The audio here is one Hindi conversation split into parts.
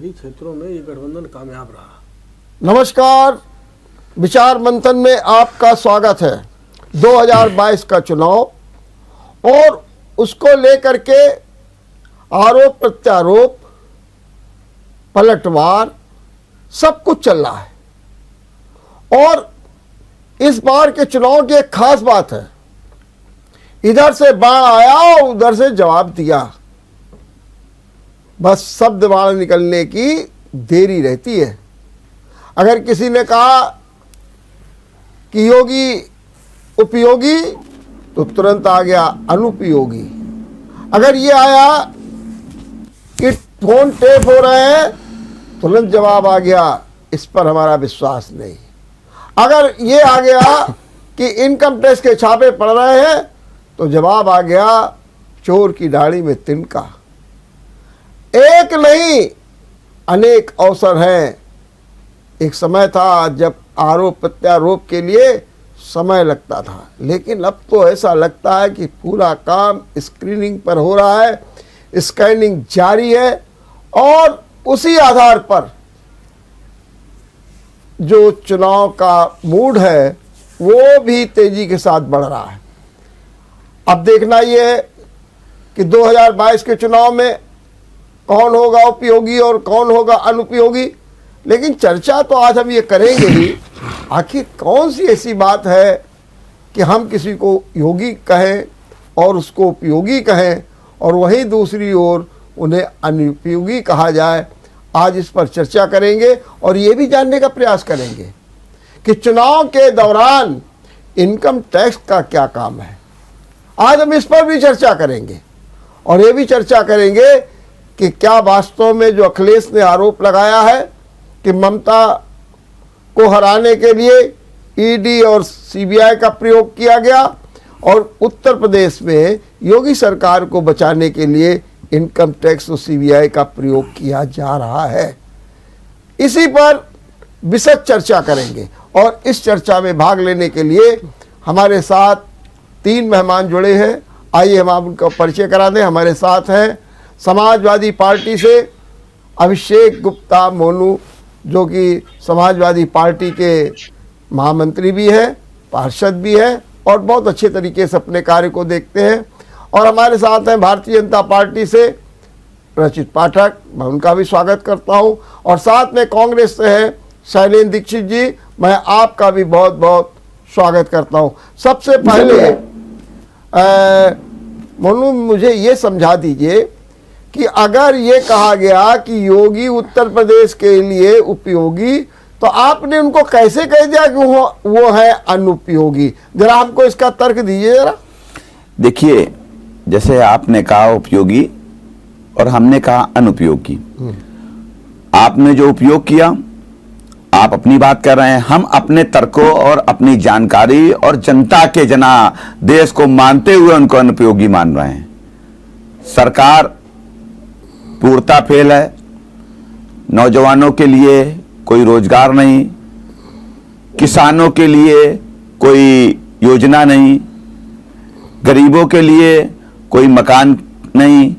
शहरी क्षेत्रों में ये गठबंधन कामयाब रहा। नमस्कार, विचार मंथन में आपका स्वागत है। 2022 का चुनाव और उसको लेकर के आरोप प्रत्यारोप, पलटवार सब कुछ चल रहा है। और इस बार के चुनाव की एक खास बात है, इधर से बाण आया और उधर से जवाब दिया। बस शब्द बाण निकलने की देरी रहती है। अगर किसी ने कहा कि योगी उपयोगी तो तुरंत आ गया अनुपयोगी। अगर ये आया कि फोन टेप हो रहे हैं, तुरंत जवाब आ गया इस पर हमारा विश्वास नहीं। अगर ये आ गया कि इनकम टैक्स के छापे पड़ रहे हैं, तो जवाब आ गया चोर की दाढ़ी में तिनका। एक नहीं अनेक अवसर हैं। एक समय था जब आरोप प्रत्यारोप के लिए समय लगता था, लेकिन अब तो ऐसा लगता है कि पूरा काम स्क्रीनिंग पर हो रहा है, स्कैनिंग जारी है और उसी आधार पर जो चुनाव का मूड है वो भी तेजी के साथ बढ़ रहा है। अब देखना ये है कि 2022 के चुनाव में कौन होगा उपयोगी और कौन होगा अनुपयोगी। लेकिन चर्चा तो आज हम ये करेंगे ही, आखिर कौन सी ऐसी बात है कि हम किसी को योगी कहें और उसको उपयोगी कहें और वहीं दूसरी ओर उन्हें अनुपयोगी कहा जाए। आज इस पर चर्चा करेंगे और ये भी जानने का प्रयास करेंगे कि चुनाव के दौरान इनकम टैक्स का क्या काम है। आज हम इस पर भी चर्चा करेंगे और ये भी चर्चा करेंगे कि क्या वास्तव में जो अखिलेश ने आरोप लगाया है कि ममता को हराने के लिए ईडी और सीबीआई का प्रयोग किया गया और उत्तर प्रदेश में योगी सरकार को बचाने के लिए इनकम टैक्स और सीबीआई का प्रयोग किया जा रहा है, इसी पर विशद चर्चा करेंगे। और इस चर्चा में भाग लेने के लिए हमारे साथ 3 मेहमान जुड़े हैं। आइए हम आप उनका परिचय करा दें। हमारे साथ हैं समाजवादी पार्टी से अभिषेक गुप्ता मोनू, जो कि समाजवादी पार्टी के महामंत्री भी हैं, पार्षद भी हैं और बहुत अच्छे तरीके से अपने कार्य को देखते हैं। और हमारे साथ हैं भारतीय जनता पार्टी से रचित पाठक, मैं उनका भी स्वागत करता हूं। और साथ में कांग्रेस से हैं शैलेंद्र दीक्षित जी, मैं आपका भी बहुत बहुत स्वागत करता हूं। सबसे पहले मोनू, मुझे ये समझा दीजिए कि अगर ये कहा गया कि योगी उत्तर प्रदेश के लिए उपयोगी, तो आपने उनको कैसे कह दिया कि वो है अनुपयोगी? जरा हमको इसका तर्क दीजिए जरा। देखिए, जैसे आपने कहा उपयोगी और हमने कहा अनुपयोगी। आपने जो उपयोग किया, आप अपनी बात कर रहे हैं, हम अपने तर्कों और अपनी जानकारी और जनता के देश को मानते हुए उनको अनुपयोगी मान रहे हैं। सरकार पूर्णता फेल है। नौजवानों के लिए कोई रोजगार नहीं, किसानों के लिए कोई योजना नहीं, गरीबों के लिए कोई मकान नहीं।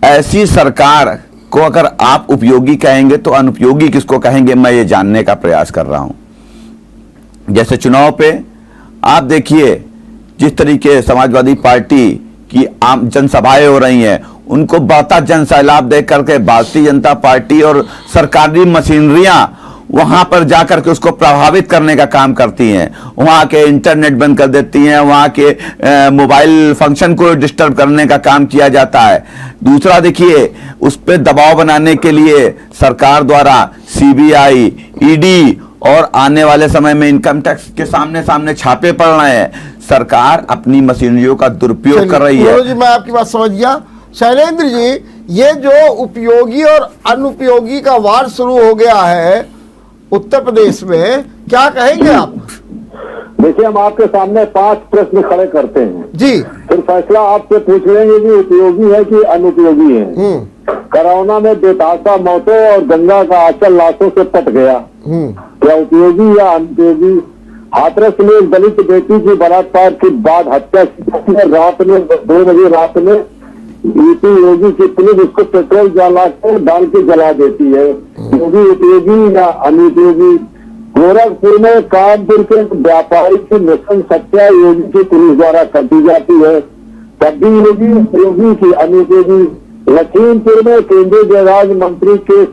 ऐसी सरकार को अगर आप उपयोगी कहेंगे तो अनुपयोगी किसको कहेंगे, मैं ये जानने का प्रयास कर रहा हूं। जैसे चुनाव पे आप देखिए, जिस तरीके समाजवादी पार्टी की आम जनसभाएं हो रही हैं, उनको बढ़ता जन सैलाब देख करके भारतीय जनता पार्टी और सरकारी मशीनरियां वहां पर जाकर के उसको प्रभावित करने का काम करती हैं। वहां के इंटरनेट बंद कर देती हैं, वहां के मोबाइल फंक्शन को डिस्टर्ब करने का काम किया जाता है। दूसरा देखिए, उस पर दबाव बनाने के लिए सरकार द्वारा सीबीआई, ईडी और आने वाले समय में इनकम टैक्स के सामने छापे पड़ रहे हैं। सरकार अपनी मशीनरियों का दुरुपयोग कर रही है। जी, मैं आपकी बात समझ गया। शैलेंद्र जी, ये जो उपयोगी और अनुपयोगी का वार शुरू हो गया है उत्तर प्रदेश में, क्या कहेंगे आप? देखिए, हम आपके सामने 5 प्रश्न खड़े करते हैं जी, फिर फैसला आपसे पूछ लेंगे कि उपयोगी है कि अनुपयोगी है। कोरोना में बेतहाशा मौतों और गंगा का आंचल लाशों से पट गया, क्या उपयोगी या अनुपयोगी? हाथरस में दलित बेटी की बलात्कार के बाद हत्या की रात में 2 बजे रात में यूपी योगी की पुलिस उसको पेट्रोल डाल के जला देती है। योगी उपयोगी या अनुपयोगी? गोरखपुर में कानपुर के व्यापारी की नृशंस हत्या योगी की पुलिस द्वारा कर दी जाती है, तब भी योगी उपयोगी की अनुपयोगी? लखीमपुर में केंद्रीय गृह मंत्री के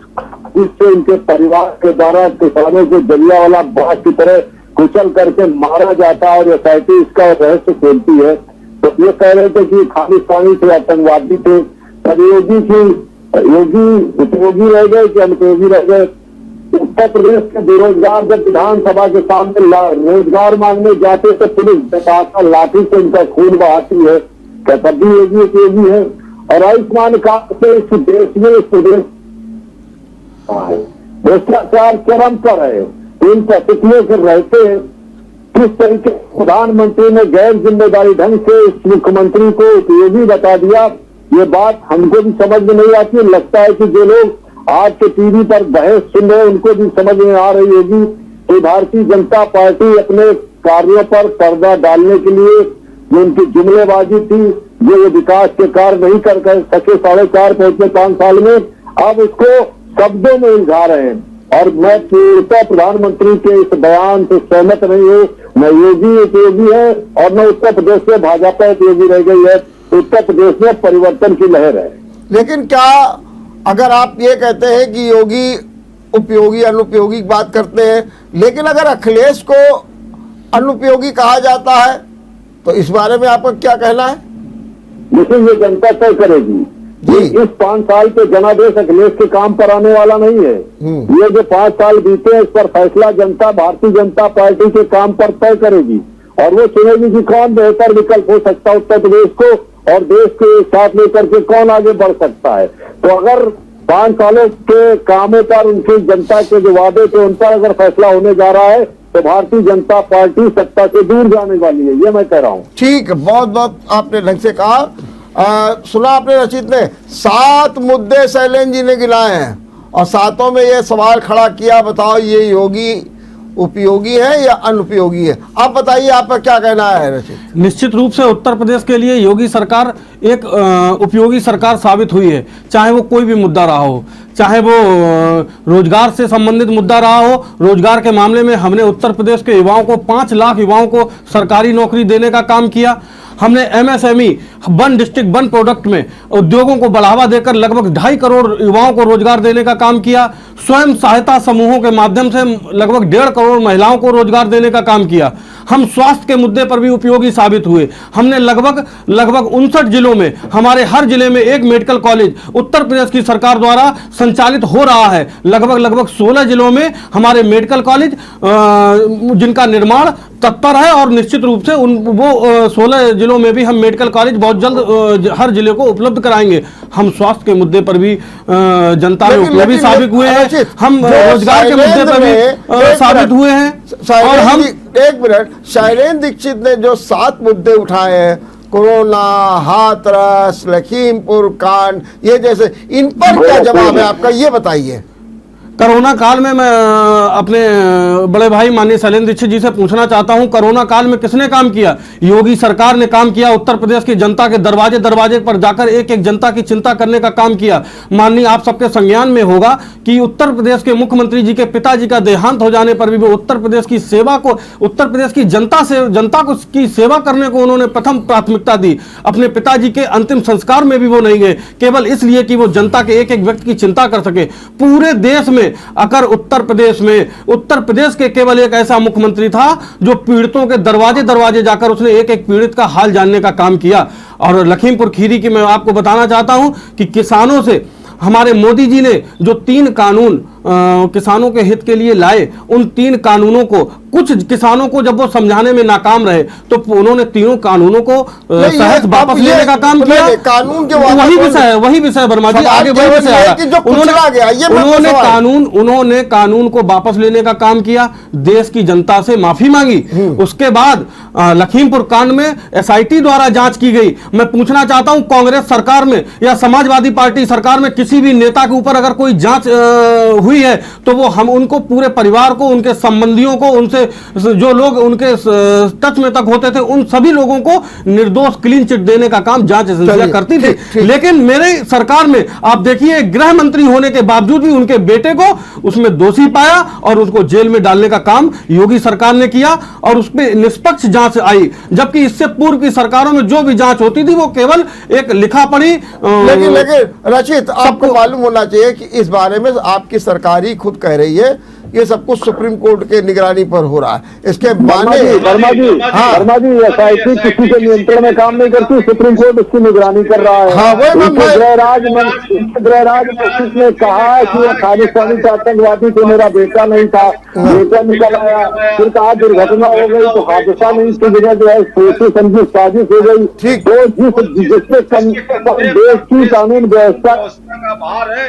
जिससे उनके परिवार के द्वारा किसानों को जलियांवाला बाग की तरह कुचल करके मारा जाता है और एसआईटी इसका रहस्य खोलती है, तो ये कह रहे थे कि खालिस्तानी थे, आतंकवादी थे। तब योगी उपयोगी रह गए कि अनुपयोगी रह गए? उत्तर प्रदेश के बेरोजगार जब विधानसभा के सामने रोजगार मांगने जाते तो पुलिस बताता लाठी से उनका खून बहाती है, क्या तब भी योगी उपयोगी है? और आयुष्मान कार्ड से इस देश में इस प्रदेश भ्रष्टाचार चरम पर है। इन परिस्थितियों से रहते किस तरीके प्रधानमंत्री ने गैर जिम्मेदारी ढंग से इस मुख्यमंत्री को उपयोगी बता दिया, ये बात हमको भी समझ में नहीं आती। लगता है कि जो लोग आज के टीवी पर बहस सुन रहे हैं उनको भी समझ में आ रही होगी कि भारतीय जनता पार्टी अपने कार्यों पर पर्दा डालने के लिए जो उनकी जुमलेबाजी थी, जो ये विकास के कार्य नहीं कर सके 4.5 पहुंचे 5 साल में, अब उसको शब्दों में उलझा रहे हैं। और मैं पूर्णतः प्रधानमंत्री के इस बयान से सहमत नहीं हूँ। न योगी उपयोगी है और न उत्तर प्रदेश में भाजपा उपयोगी रह गई है। उत्तर प्रदेश में परिवर्तन की लहर है। लेकिन क्या अगर आप ये कहते हैं कि योगी उपयोगी अनुपयोगी की बात करते हैं, लेकिन अगर अखिलेश को अनुपयोगी कहा जाता है तो इस बारे में आपका क्या कहना है? लेकिन ये जनता तय करेगी जी। इस 5 साल के जनादेश अखिलेश के काम पर आने वाला नहीं है। ये जो 5 साल बीते इस पर फैसला जनता भारतीय जनता पार्टी के काम पर तय करेगी और वो चुनेगी कि कौन बेहतर विकल्प हो सकता है उत्तर प्रदेश को और देश के साथ लेकर के कौन आगे बढ़ सकता है। तो अगर 5 सालों के कामों पर उनकी जनता के जो वादे थे उन पर अगर फैसला होने जा रहा है तो भारतीय जनता पार्टी सत्ता से दूर जाने वाली है, ये मैं कह रहा हूँ। ठीक, बहुत बहुत आपने ढंग से कहा। सुना आपने रचित ने 7 मुद्दे शैलेंद्र जी ने गिनाए हैं और 7 में ये सवाल खड़ा किया, बताओ ये योगी उपयोगी है या अनुपयोगी है? आप बताइए, आपका क्या कहना है रचित? निश्चित रूप से उत्तर प्रदेश के लिए योगी सरकार एक उपयोगी सरकार साबित हुई है, चाहे वो कोई भी मुद्दा रहा हो, चाहे वो रोजगार से संबंधित मुद्दा रहा हो। रोजगार के मामले में हमने उत्तर प्रदेश के युवाओं को 5 लाख युवाओं को सरकारी नौकरी देने का काम किया। हमने एमएसएमई 1 डिस्ट्रिक्ट 1 प्रोडक्ट में उद्योगों को बढ़ावा देकर लगभग 2.5 करोड़ युवाओं को रोजगार देने का काम किया। स्वयं सहायता समूहों के माध्यम से लगभग 1.5 करोड़ महिलाओं को रोजगार देने का काम किया। हम स्वास्थ्य के मुद्दे पर भी उपयोगी साबित हुए। हमने लगभग 59 जिलों में, हमारे हर जिले में एक मेडिकल कॉलेज उत्तर प्रदेश की सरकार द्वारा संचालित हो रहा है। लगभग 16 जिलों में हमारे मेडिकल कॉलेज जिनका निर्माण तत्पर है और निश्चित रूप से वो 16 जिलों में भी हम मेडिकल कॉलेज बहुत जल्द हर जिले को उपलब्ध कराएंगे। हम स्वास्थ्य के मुद्दे पर भी जनता में उपयोगी साबित हुए हैं। हम रोजगार के मुद्दे पर भी साबित हुए हैं। और हम एक मिनट, शैलेंद्र दीक्षित ने जो 7 मुद्दे उठाए हैं, कोरोना, हाथरस, लखीमपुर कांड, ये जैसे, इन पर क्या जवाब है आपका, ये बताइए। कोरोना काल में मैं अपने बड़े भाई माननीय शैलेंद्र दीक्षित जी से पूछना चाहता हूं, कोरोना काल में किसने काम किया? योगी सरकार ने काम किया। उत्तर प्रदेश की जनता के दरवाजे दरवाजे पर जाकर एक एक जनता की चिंता करने का काम किया। माननीय आप सबके संज्ञान में होगा कि उत्तर प्रदेश के मुख्यमंत्री जी के पिताजी का देहांत हो जाने पर भी वो उत्तर प्रदेश की सेवा को, उत्तर प्रदेश की जनता को की सेवा करने को उन्होंने प्रथम प्राथमिकता दी। अपने पिताजी के अंतिम संस्कार में भी वो नहीं गए, केवल इसलिए कि वो जनता के एक एक व्यक्ति की चिंता कर सके। पूरे देश में अगर उत्तर प्रदेश के केवल एक ऐसा मुख्यमंत्री था जो पीड़ितों के दरवाजे दरवाजे जाकर उसने एक एक पीड़ित का हाल जानने का काम किया। और लखीमपुर खीरी की मैं आपको बताना चाहता हूं कि किसानों से हमारे मोदी जी ने जो 3 कानून किसानों के हित के लिए लाए, उन 3 कानूनों को कुछ किसानों को जब वो समझाने में नाकाम रहे तो उन्होंने तीनों कानूनों को सहज वापस लेने का काम किया। कानून के वही विषय वर्मा जी, आगे वही विषय आया। उन्होंने कानून को वापस लेने का काम किया, देश की जनता से माफी मांगी। उसके बाद लखीमपुर कांड में एसआईटी द्वारा जांच की गई। मैं पूछना चाहता हूं, कांग्रेस सरकार में या समाजवादी पार्टी सरकार में किसी भी नेता के ऊपर अगर कोई जांच हुई हुई है तो वो हम उनको पूरे परिवार को, उनके संबंधियों को, उनसे जो लोग उनके टच में तक होते थे, उन सभी लोगों को निर्दोष क्लीन चिट देने का काम जांच एजेंसियां करती थी। लेकिन मेरे सरकार में आप देखिए, गृह मंत्री होने के बावजूद भी उनके बेटे को उसमें दोषी पाया और उसको जेल में डालने का काम योगी सरकार ने किया और उस पर निष्पक्ष जांच आई, जबकि इससे पूर्व की सरकारों में जो भी जांच होती थी वो केवल एक लिखा पढ़ी। लेकिन रचित, आपको मालूम होना चाहिए कि इस बारे में आपकी सरकार ही खुद कह रही है ये सब कुछ सुप्रीम कोर्ट के निगरानी पर हो रहा है। इसके वर्मा जी SIT किसी के नियंत्रण में काम नहीं करती, सुप्रीम कोर्ट उसकी निगरानी कर रहा है। हाँ, गृहराज मंत्री ने कहा कि खालिस्तानी के आतंकवादी तो मेरा बेटा नहीं था, बेटा निकल आया, फिर कहा दुर्घटना हो गई तो हादसा नहीं, इसकी जगह जो है सोची समझी साजिश हो गई। ठीक, तो जिससे देश की कानून व्यवस्था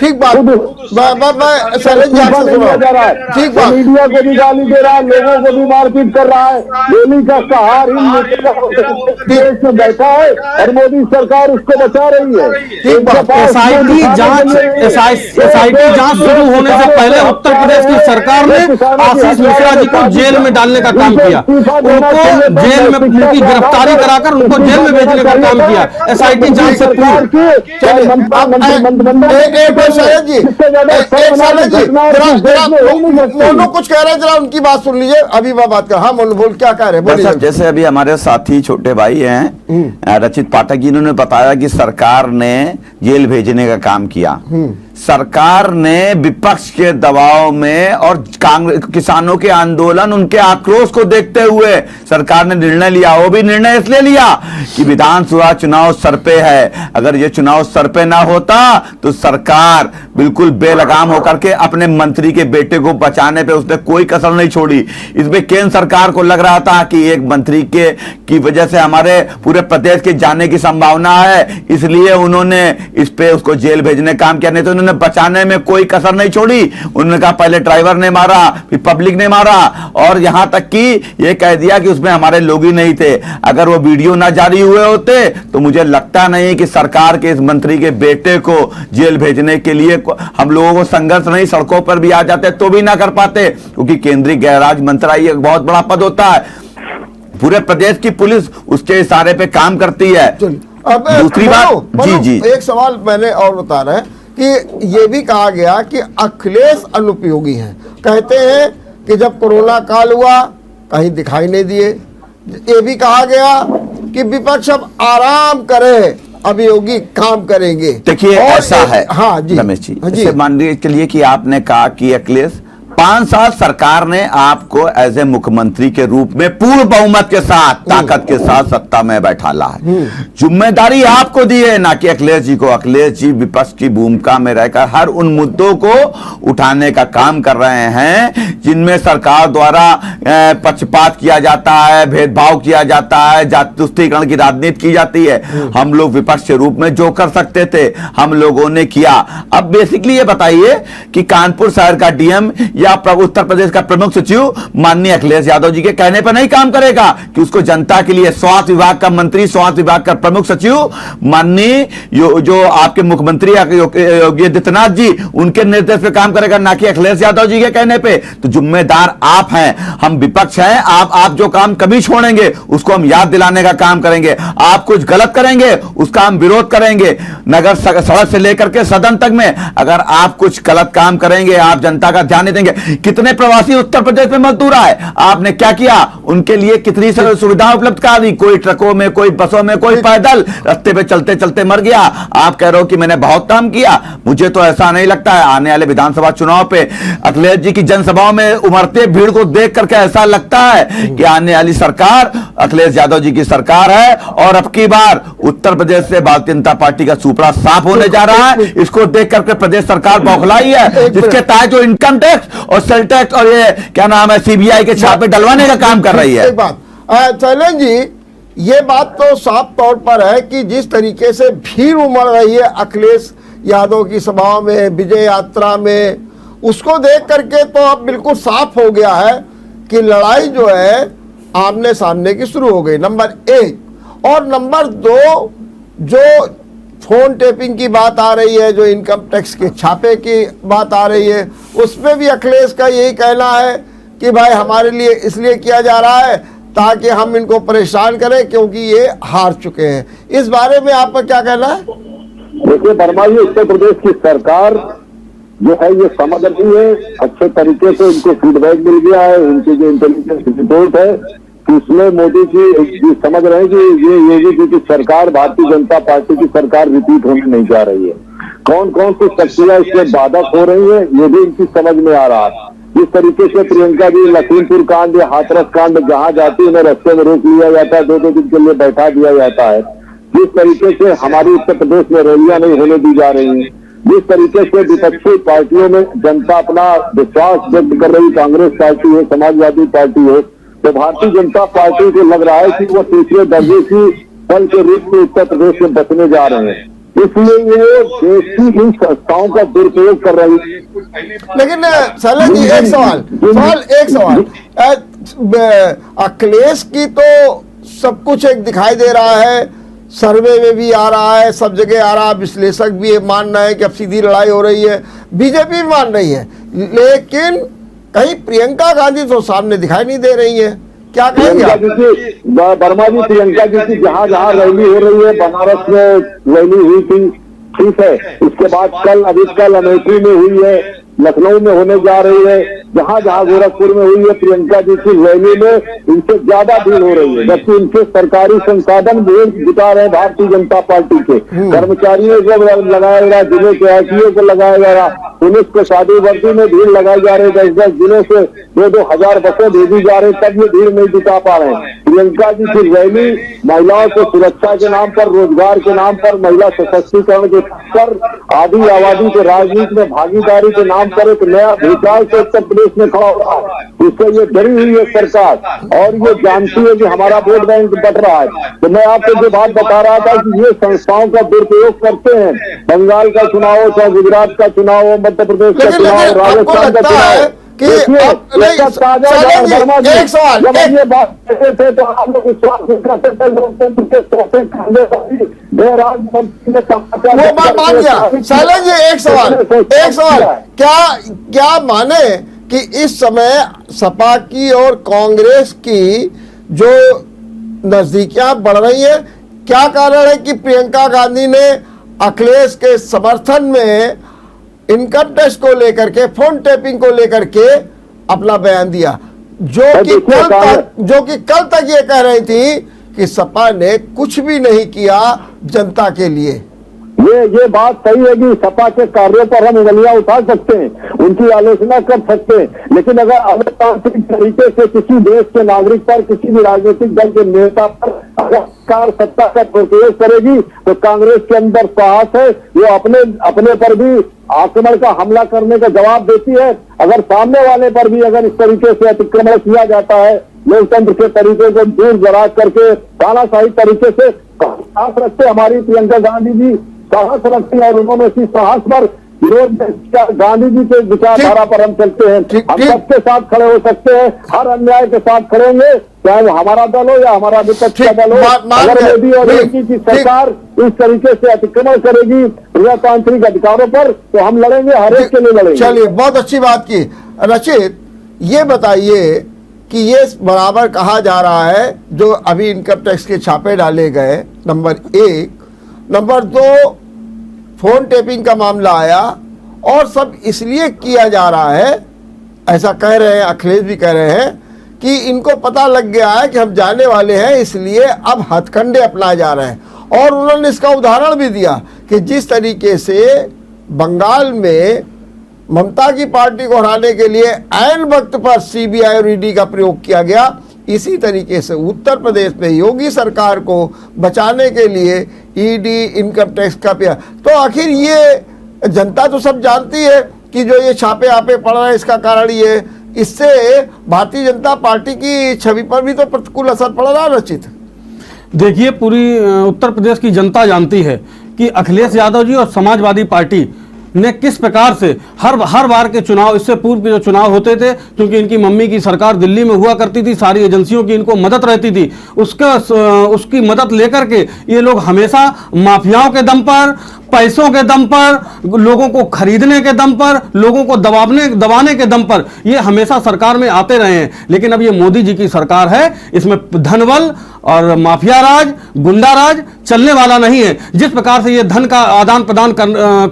ठीक बात मैं शैलेश जी आपसे सुना जा रहा है। ठीक बात, मीडिया को भी गाली दे रहा है, लोगों को भी मारपीट कर रहा है, गोली का सहार देश में बैठा है और मोदी सरकार उसको बचा रही है। एसआईटी जांच शुरू होने से पहले उत्तर प्रदेश की सरकार ने आशीष मिश्रा जी को जेल में डालने का काम किया, उनको जेल में उनकी गिरफ्तारी कराकर उनको जेल में भेजने का काम किया एसआईटी जांच से पूर्व। मोनू कुछ कह रहे हैं, जरा उनकी बात सुन लीजिए। अभी मैं बात कर, हाँ मोनू बोल, क्या कह रहे हैं बोलिए। जैसे अभी हमारे साथी छोटे भाई हैं रचित पाठक जी, इन्होंने बताया कि सरकार ने जेल भेजने का काम किया। सरकार ने विपक्ष के दबाव में और कांग्रेस किसानों के आंदोलन, उनके आक्रोश को देखते हुए सरकार ने निर्णय लिया। वो भी निर्णय इसलिए लिया कि विधानसभा चुनाव सर पे है, अगर ये चुनाव सर पे ना होता तो सरकार बिल्कुल बेलगाम होकर के अपने मंत्री के बेटे को बचाने पे उसने कोई कसर नहीं छोड़ी। इसमें केंद्र सरकार को लग रहा था कि एक मंत्री की वजह से हमारे पूरे प्रदेश के जाने की संभावना है, इसलिए उन्होंने इस पे उसको जेल भेजने का काम किया। नहीं तो उन्होंने बचाने में कोई कसर नहीं छोड़ी। उन्होंने कहा पहले ड्राइवर ने मारा, फिर पब्लिक ने मारा, और यहां तक कि यह कह दिया कि उसमें हमारे लोग ही नहीं थे। अगर वो वीडियो ना जारी हुए होते तो मुझे लगता नहीं कि सरकार के इस मंत्री के बेटे को जेल भेजने के लिए हम लोगों को संघर्ष नहीं, सड़कों पर भी आ जाते तो भी ना कर पाते, क्योंकि केंद्रीय गृह राज्य मंत्रालय एक बहुत बड़ा पद होता है, पूरे प्रदेश की पुलिस उसके इशारे पे काम करती है। अब दूसरी बात, जी एक सवाल मैंने और बता रहे हैं कि ये भी कहा गया कि अखिलेश अनुपयोगी हैं। कहते हैं कि जब कोरोना काल हुआ कहीं दिखाई नहीं दिए। ये भी कहा गया कि विपक्ष अब आराम करे, अब योगी काम करेंगे। देखिए ऐसा है, हाँ जी रमेश जी, मान लीजिए चलिए कि आपने कहा कि अखिलेश 5 साल सरकार ने आपको एज ए मुख्यमंत्री के रूप में पूर्ण बहुमत के साथ, ताकत के साथ सत्ता में बैठाला है। जिम्मेदारी आपको दी है, ना कि अखिलेश जी को। अखिलेश जी विपक्ष की भूमिका में रहकर हर उन मुद्दों को उठाने का काम कर रहे हैं जिनमें सरकार द्वारा पक्षपात किया जाता है, भेदभाव किया जाता है, जाति तुष्टीकरण की राजनीति की जाती है। हम लोग विपक्ष के रूप में जो कर सकते थे हम लोगों ने किया। अब बेसिकली ये बताइए कि कानपुर शहर का डीएम या उत्तर प्रदेश का प्रमुख सचिव माननीय अखिलेश यादव जी के कहने पर नहीं काम करेगा कि उसको जनता के लिए स्वास्थ्य विभाग का मंत्री, स्वास्थ्य विभाग का प्रमुख सचिव माननीय जो आपके मुख्यमंत्री योगी आदित्यनाथ जी, उनके निर्देश पे काम करेगा, ना कि अखिलेश यादव जी के कहने पे। तो जिम्मेदार आप हैं, हम विपक्ष हैं। आप जो काम कभी छोड़ेंगे उसको हम याद दिलाने का काम करेंगे। आप कुछ गलत करेंगे उसका हम विरोध करेंगे, नगर सड़क से लेकर के सदन तक में। अगर आप कुछ गलत काम करेंगे, आप जनता का ध्यान नहीं देंगे। कितने प्रवासी उत्तर प्रदेश में मजदूर आए, आपने क्या किया? उनके लिए कितनी सुविधा उपलब्ध करा दी? कोई ट्रकों में, कोई बसों में, कोई पैदल रास्ते पे चलते चलते मर गया। आप कह रहे हो कि मैंने बहुत काम किया। मुझे तो ऐसा नहीं लगता है। आने वाले विधानसभा चुनाव पे अखिलेश जी की जनसभाओं में उमड़ते भीड़ को देख करके ऐसा लगता है कि आने वाली सरकार अखिलेश यादव जी की सरकार है, और अब की बार उत्तर प्रदेश से भारतीय जनता पार्टी का सुपड़ा साफ होने जा रहा है। इसको देख करके प्रदेश सरकार बौखलाई है, जिसके तहत जो इनकम टैक्स और सेल टैक्स और ये क्या नाम है सीबीआई के छापे डलवाने का काम कर रही है। एक बात शैलेश जी, ये बात तो साफ तौर पर है कि जिस तरीके से भीड़ उमड़ रही है अखिलेश यादव की सभाओं में, विजय यात्रा में, उसको देख करके तो अब बिल्कुल साफ हो गया है कि लड़ाई जो है आमने सामने की शुरू हो गई, नंबर 1। और नंबर 2, जो फोन टेपिंग की बात आ रही है, जो इनकम टैक्स के छापे की बात आ रही है, उसमें भी अखिलेश का यही कहना है कि भाई हमारे लिए इसलिए किया जा रहा है ताकि हम इनको परेशान करें क्योंकि ये हार चुके हैं। इस बारे में आपका क्या कहना है? देखिए वर्मा जी, उत्तर प्रदेश की सरकार जो है ये समझ रही है, अच्छे तरीके से इनको फीडबैक मिल गया है, उनकी जो इंटेलिजेंस रिपोर्ट है कि उसमें मोदी जी समझ रहे हैं कि ये योगी जी की सरकार, भारतीय जनता पार्टी की सरकार रिपीट होने नहीं जा रही है। कौन कौन सी शक्तियां इसमें बाधक हो रही है ये भी इनकी समझ में आ रहा है। जिस तरीके से प्रियंका जी लखीमपुर कांड या हाथरस कांड जहां जाती है उन्हें रास्ते में रोक लिया जाता है, 2-2 दिन के लिए बैठा दिया जाता है। जिस तरीके से हमारी उत्तर प्रदेश में रैलियां नहीं होने दी जा रही हैं, जिस तरीके से विपक्षी पार्टियों में जनता अपना विश्वास व्यक्त कर रही, कांग्रेस पार्टी हो, समाजवादी पार्टी हो, तो भारतीय जनता पार्टी को लग रहा है कि वो तीसरे दर्जे की दल के रूप में उत्तर प्रदेश में बचने जा रहे हैं। इसलिए ये देश की इन संस्थाओं का दुरुपयोग कर रही है। लेकिन शैलेंद्र जी एक सवाल अखिलेश की तो सब कुछ एक दिखाई दे रहा है, सर्वे में भी आ रहा है, सब जगह आ रहा है, विश्लेषक भी ये मान रहे हैं कि अब सीधी लड़ाई हो रही है, बीजेपी भी मान रही है, लेकिन कहीं प्रियंका गांधी तो सामने दिखाई नहीं दे रही है। क्या कहेंगे आप? वर्मा जी, प्रियंका जी की जहां जहां रैली हो रही है, बनारस में रैली हुई थी, ठीक है, इसके बाद कल अमेठी में हुई है, लखनऊ में होने जा रही है, जहां जहां गोरखपुर में हुई है, प्रियंका जी की रैली में इनसे ज्यादा भीड़ हो रही है, जबकि इनके सरकारी संसाधन भीड़ जुटा रहे हैं भारतीय जनता पार्टी के कर्मचारियों को लगाया जा रहा, जिले के आईसीओ को लगाया जा रहा, पुलिस को शादी वर्दी में भीड़ लगाई जा रही, 10-10 जिलों से 2-2 हजार बसें भेजी जा रही, तब ये भीड़ नहीं जुटा पा रहे हैं। प्रियंका जी की रैली महिलाओं को सुरक्षा के नाम पर, रोजगार के नाम पर, महिला सशक्तिकरण के पर, आदि आबादी के राजनीति में भागीदारी के नाम पर एक नया भूचाल से उत्तर प्रदेश में खड़ा हो रहा है। इससे ये डरी हुई है सरकार और ये जानती है कि हमारा वोट बैंक बढ़ रहा है। तो मैं आपको जो बात बता रहा था कि ये संस्थाओं का दुरुपयोग करते हैं, बंगाल का चुनाव हो, चाहे गुजरात का चुनाव हो, मध्य प्रदेश का चुनाव, राजस्थान का चुनाव, कि एक सवाल जब ये बात कहते थे तो आप लोग विश्वास नहीं करते थे, लोकतंत्र के तोहफे खाने वाली मंत्री ने समाचार वो बात मान गया। शैलेंद्र जी एक सवाल क्या माने कि इस समय सपा की और कांग्रेस की जो नजदीकियां बढ़ रही है, क्या कारण है कि प्रियंका गांधी ने अखिलेश के समर्थन में इनकम टैक्स को लेकर के, फोन टैपिंग को लेकर के अपना बयान दिया, जो कि कल तक ये कह रही थी कि सपा ने कुछ भी नहीं किया जनता के लिए। ये बात सही है कि सपा के कार्यों पर हम उंगलियां उठा सकते हैं, उनकी आलोचना कर सकते हैं, लेकिन अगर अलोकतांत्रिक तरीके से किसी देश के नागरिक पर, किसी भी राजनीतिक दल के नेता पर अगर सरकार सत्ता का दुरुपयोग करेगी तो कांग्रेस के अंदर साहस है, वो अपने पर भी आक्रमण का हमला करने का जवाब देती है। अगर सामने वाले पर भी अगर इस तरीके से अतिक्रमण किया जाता है, लोकतंत्र के तरीके को दूर दराज करके तानाशाही तरीके से साहस रखते हमारी प्रियंका गांधी जी, साहस रखती है और उन्होंने इसी साहस पर विरोध गांधी जी के विचारधारा पर हम चलते हैं। हम सबके साथ खड़े हो सकते हैं, हर अन्याय के साथ खड़े होंगे, चाहे वो हमारा दल हो या हमारा विपक्ष का दल हो। अगर मोदी और योगी की सरकार इस तरीके से अतिक्रमण करेगी प्रजातांत्रिक अधिकारों पर तो हम लड़ेंगे, हर एक के लिए लड़ेंगे। चलिए, बहुत अच्छी बात की। रचित, ये बताइए कि ये बराबर कहा जा रहा है जो अभी इनकम टैक्स के छापे डाले गए, नंबर 1, नंबर 2 फोन टेपिंग का मामला आया और सब इसलिए किया जा रहा है, ऐसा कह रहे हैं, अखिलेश भी कह रहे हैं कि इनको पता लग गया है कि हम जाने वाले हैं, इसलिए अब हथकंडे अपनाए जा रहे हैं। और उन्होंने इसका उदाहरण भी दिया कि जिस तरीके से बंगाल में ममता की पार्टी को हराने के लिए ऐन वक्त पर सीबीआई और ईडी का प्रयोग किया गया, इसी तरीके से उत्तर प्रदेश में योगी सरकार को बचाने के लिए ईडी, इनकम टैक्स का पिया। तो आखिर ये जनता तो सब जानती है कि जो ये छापे आपे पड़ रहे हैं इसका कारण ये, इससे भारतीय जनता पार्टी की छवि पर भी तो प्रतिकूल असर पड़ रहा है। रचित, देखिए, पूरी उत्तर प्रदेश की जनता जानती है कि अखिलेश यादव जी और समाजवादी पार्टी ने किस प्रकार से हर बार के चुनाव, इससे पूर्व के जो चुनाव होते थे, क्योंकि इनकी मम्मी की सरकार दिल्ली में हुआ करती थी, सारी एजेंसियों की इनको मदद रहती थी, उसकी मदद लेकर के ये लोग हमेशा माफियाओं के दम पर, पैसों के दम पर, लोगों को खरीदने के दम पर, लोगों को दबाने के दम पर ये हमेशा सरकार में आते रहे हैं। लेकिन अब ये मोदी जी की सरकार है, इसमें धनबल और माफिया राज, गुंडा राज चलने वाला नहीं है। जिस प्रकार से ये धन का आदान प्रदान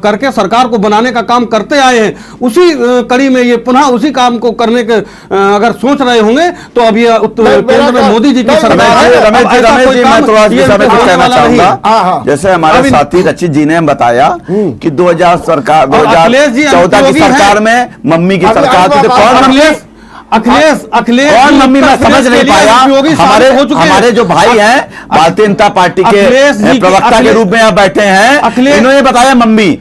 करके सरकार को बनाने का काम करते आए हैं, उसी कड़ी में ये पुनः उसी काम को करने के अगर सोच रहे होंगे तो अब ये केंद्र में मोदी जी की सरकार है। रमेश जी, मैं थोड़ा कहना चाहूंगा, जैसे हमारे साथी रचित जी ने बताया कि 2014 की सरकार में मम्मी की सरकार थी, तो कौन अखिलेश कौन मम्मी, मैं समझ नहीं पाया। हमारे जो भाई हैं भारतीय जनता पार्टी के प्रवक्ता के रूप में यहाँ बैठे हैं, इन्होंने बताया मम्मी।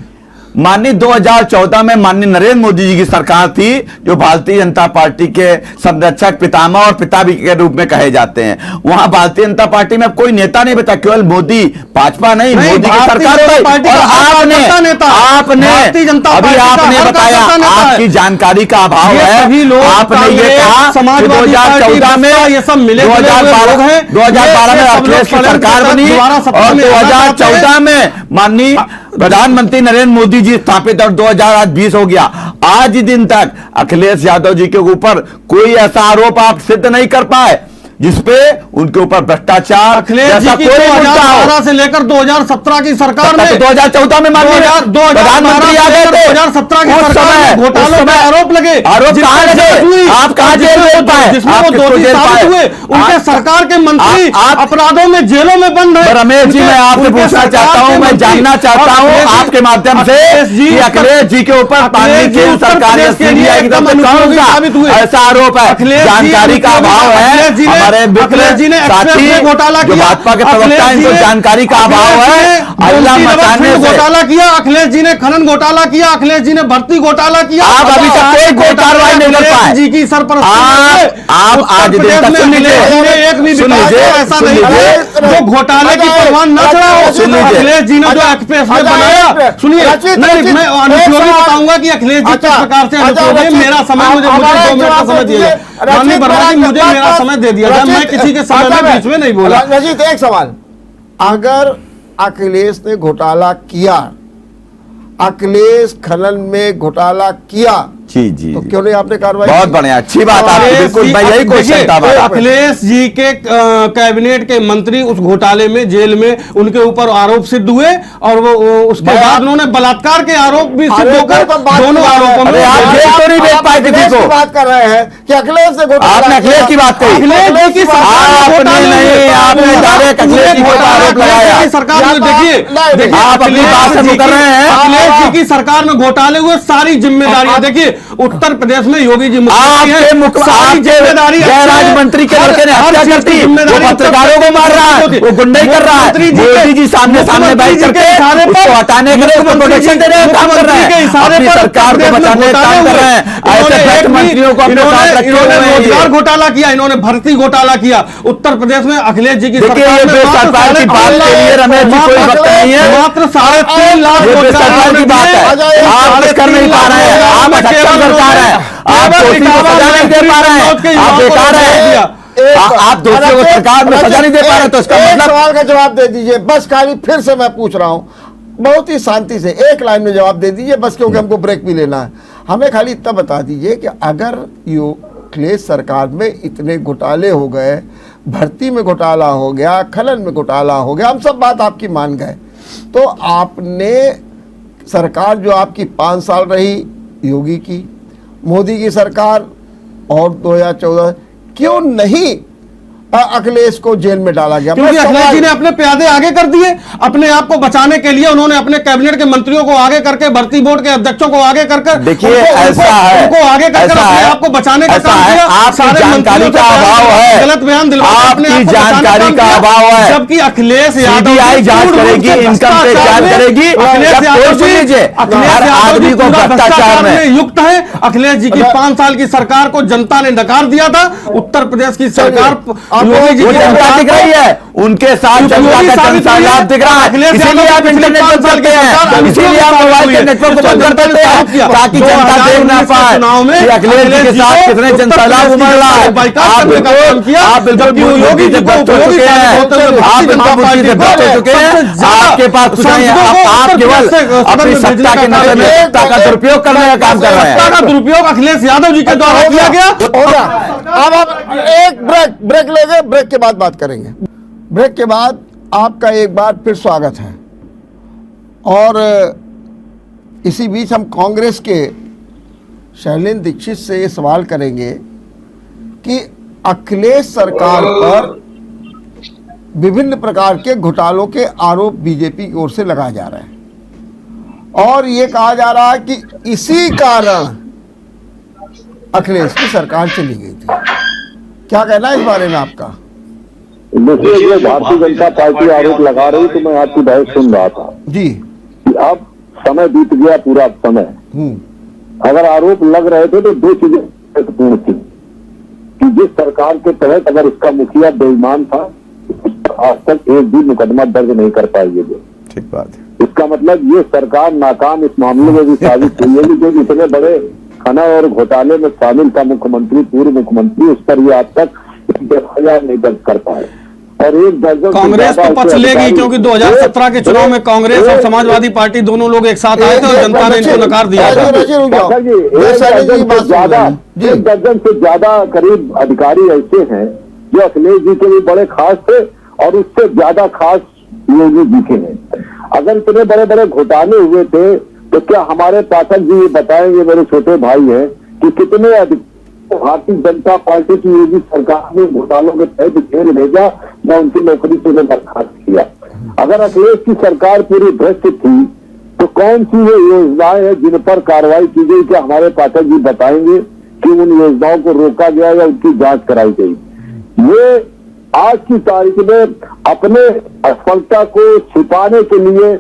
माननीय 2014 में माननीय नरेंद्र मोदी जी की सरकार थी, जो भारतीय जनता पार्टी के संरक्षक, पितामह और पिता भी के रूप में कहे जाते हैं। वहां भारतीय जनता पार्टी में कोई नेता नहीं बता, केवल मोदी, भाजपा नहीं, मोदी की सरकार अभी आपने बताया आपकी जानकारी का अभाव है। आपने ये कहा 2014 में, 2012 में अखिलेश की सरकार बनी और 2014 में माननीय प्रधानमंत्री नरेंद्र मोदी जी स्थापित और 2020 हो गया। आज दिन तक अखिलेश यादव जी के ऊपर कोई ऐसा आरोप आप सिद्ध नहीं कर पाए जिसपे उनके ऊपर भ्रष्टाचार, अखिलेश जी की 2012 से लेकर 2017 की सरकार में, 2014 में माननीय प्रधानमंत्री आ गए थे, 2017 की सरकार में घोटालों में आरोप लगे। आरोप कहां लगे? आप कहां जेल में पाए? जिसमें वो दोषी साबित हुए, उनके सरकार के मंत्री अपराधों में जेलों में बंद है। रमेश जी, मैं आपसे पूछना चाहता हूं, मैं जानना चाहता हूं आपके माध्यम से कि अखिलेश जी के ऊपर सरकार ऐसा आरोप है, जानकारी का अभाव है। अखिलेश जी ने घोटाला किया, भाजपा के प्रवक्ता हैं, इनको जानकारी का अभाव है। घोटाला किया, अखिलेश जी ने खनन घोटाला किया, अखिलेश जी ने भर्ती घोटाला किया। आप अभी तक कोई कार्रवाई नहीं कर पाए जी की सरपरस्ती। आप आज दिन तक सुन लीजिए, एक भी ऐसा नहीं है जो घोटाले की परवान न चढ़ा हो। अखिलेश जी ने जो एक्सप्रेस वे बनाया, सुनिए, मैं अनुपयोगी बताऊंगा कि अखिलेश जी किस प्रकार से अनुपयोगी। मेरा समय मुझे 2 मिनट का समय दिया, माननीय वर्मा जी, मुझे मेरा समय दे दिया। मैं किसी के समय में बीच में नहीं बोला। रचित, एक सवाल, अगर अखिलेश ने घोटाला किया, अखिलेश खनन में घोटाला किया, जी जी, तो क्यों नहीं आपने कार्रवाई? बहुत बढ़िया, अच्छी बात आपकी, बिल्कुल मैं यही क्वेश्चन था। अखिलेश जी के कैबिनेट के मंत्री उस घोटाले में जेल में उनके ऊपर आरोप सिद्ध हुए और वो उसके बाद उन्होंने बलात्कार के आरोप भी सिद्ध होकर दोनों आरोपों में आप जेल तो नहीं भेज पाए किसी को। बात कर रहे हैं कि अखिलेश से घोटाला, आपने अखिलेश की बात कही, अखिलेश जी की आपने डायरेक्ट अखिलेश जी को आरोप लगाया। सरकार में देखिए, आप अपनी बात से मुकर रहे हैं। अखिलेश जी की सरकार में घोटाले हुए, सारी जिम्मेदारियां देखिए उत्तर प्रदेश में योगी जी जिम्मेदारी गृह मंत्री के लड़के ने हत्या कर दी, वो पत्रकारों को मार रहा है, वो गुंडाई कर रहा है। मोदी जी सामने बैठ करके उसको हटाने के लिए, उसको प्रोटेक्शन देने का काम कर रहे हैं, अपनी सरकार को बचाने का काम कर रहे हैं। ऐसे भ्रष्ट मंत्रियों को अपने साथ रखे हुए हैं। रोजगार घोटाला किया, इन्होंने भर्ती घोटाला किया उत्तर प्रदेश में। अखिलेश जी की सरकार की बात के लिए रमेश जी कोई वक्त नहीं है, मात्र 3.5 लाख सरकार की बात है। आप कर नहीं पा रहे हैं, आप सरकार है, आप दोषी को सजा नहीं दे पा रहे हैं, आप बेकार है, आप दोषियों को सरकार में सजा नहीं दे पा रहे, तो इसका मतलब सवाल का जवाब दे दीजिए बस। खाली फिर से मैं पूछ रहा हूं, बहुत ही शांति से एक लाइन में जवाब दे दीजिए बस, क्योंकि हमको ब्रेक भी लेना है। हमें खाली इतना बता दीजिए कि अगर अखिलेश सरकार में इतने घोटाले हो गए, भर्ती में घोटाला हो गया, खनन में घोटाला हो गया, हम सब बात आपकी मान गए, तो आपने सरकार जो आपकी 5 साल रही योगी की, मोदी की सरकार और 2014, क्यों नहीं अखिलेश को जेल में डाला गया? क्योंकि अखिलेश जी ने अपने प्यादे आगे कर दिए, अपने आप को बचाने के लिए उन्होंने अपने कैबिनेट के मंत्रियों को आगे करके, भर्ती बोर्ड के अध्यक्षों को आगे करके, देखिए ऐसा है, उनको आगे करके अपने आप को बचाने का काम किया। आपकी जानकारी का अभाव है, गलत बयान दिलवा, आपकी जानकारी का अभाव है। जबकि अखिलेश यादव जांच करेगी, इनकम टैक्स जांच करेगी, अखिलेश यादव को भ्रष्टाचार में युक्त है। अखिलेश जी की 5 साल की सरकार को जनता ने नकार दिया था। उत्तर प्रदेश की सरकार योगी जी वो की जनता सरकार दिख रही है, उनके साथ जनता का जनता लाभ दिख रहा है, इसीलिए आप इंटरनेट पर चलते हैं, इसीलिए आप मोबाइल के नेटवर्क को बंद कर देते हैं ताकि जनता देख ना पाए कि अखिलेश जी के साथ कितने जनता लाभ उमड़ रहा है। आप बिल्कुल योगी जी भ्रष्ट हो चुके हैं, आप बिल्कुल मोदी से भ्रष्ट हो चुके हैं, आपके पास कुछ नहीं है, आप केवल अपनी सत्ता के नाते में सत्ता का दुरुपयोग करने का काम कर रहे हैं। सत्ता का दुरुपयोग अखिलेश यादव जी के द्वारा किया गया। हो गया। अब आप एक ब्रेक लेंगे, ब्रेक के बाद बात करेंगे। ब्रेक के बाद आपका एक बार फिर स्वागत है। और इसी बीच हम कांग्रेस के शैलेंद्र दीक्षित से ये सवाल करेंगे कि अखिलेश सरकार पर विभिन्न प्रकार के घोटालों के आरोप बीजेपी की ओर से लगाए जा रहे हैं और ये कहा जा रहा है कि इसी कारण अखिलेश की सरकार चली गई थी। क्या कहना है इस बारे में आपका? देखिए, जो भारतीय जनता पार्टी आरोप लगा रही, तो मैं आपकी बहस सुन रहा था जी। कि अब समय बीत गया, पूरा समय। अगर आरोप लग रहे थे तो दो चीजें महत्वपूर्ण थी कि जिस सरकार के तहत अगर उसका मुखिया बेईमान था, आज तक एक भी मुकदमा दर्ज नहीं कर पाई ये। ठीक बात है। इसका मतलब ये सरकार नाकाम इस मामले में भी साबित हुई है कि जो इतने बड़े खाना और घोटाले में शामिल था मुख्यमंत्री, पूर्व मुख्यमंत्री, उस पर ये आज तक एफआईआर नहीं दर्ज कर पाए। और एक दर्जन कांग्रेस तो पक्ष लेगी क्योंकि 2017 के चुनाव में कांग्रेस और समाजवादी पार्टी दोनों लोग एक साथ आए थे और जनता ने इनको नकार दिया था। एक दर्जन से ज्यादा करीब अधिकारी ऐसे हैं जो अखिलेश जी के भी बड़े खास थे और उससे ज्यादा खास योगी जी के हैं। अगर इतने बड़े बड़े घोटाले हुए थे तो क्या हमारे पाठक जी ये बताएंगे, मेरे छोटे भाई हैं, कि कितने भारतीय जनता पार्टी की योगी सरकार ने घोटालों के तहत जेल भेजा या उनकी नौकरी से उन्हें बर्खास्त किया? अगर अखिलेश की सरकार पूरी भ्रष्ट थी तो कौन सी वो योजनाएं हैं जिन पर कार्रवाई की गई? क्या हमारे पाठक जी बताएंगे कि उन योजनाओं को रोका गया या उनकी जांच कराई गई? ये आज की तारीख में अपने असफलता को छिपाने के लिए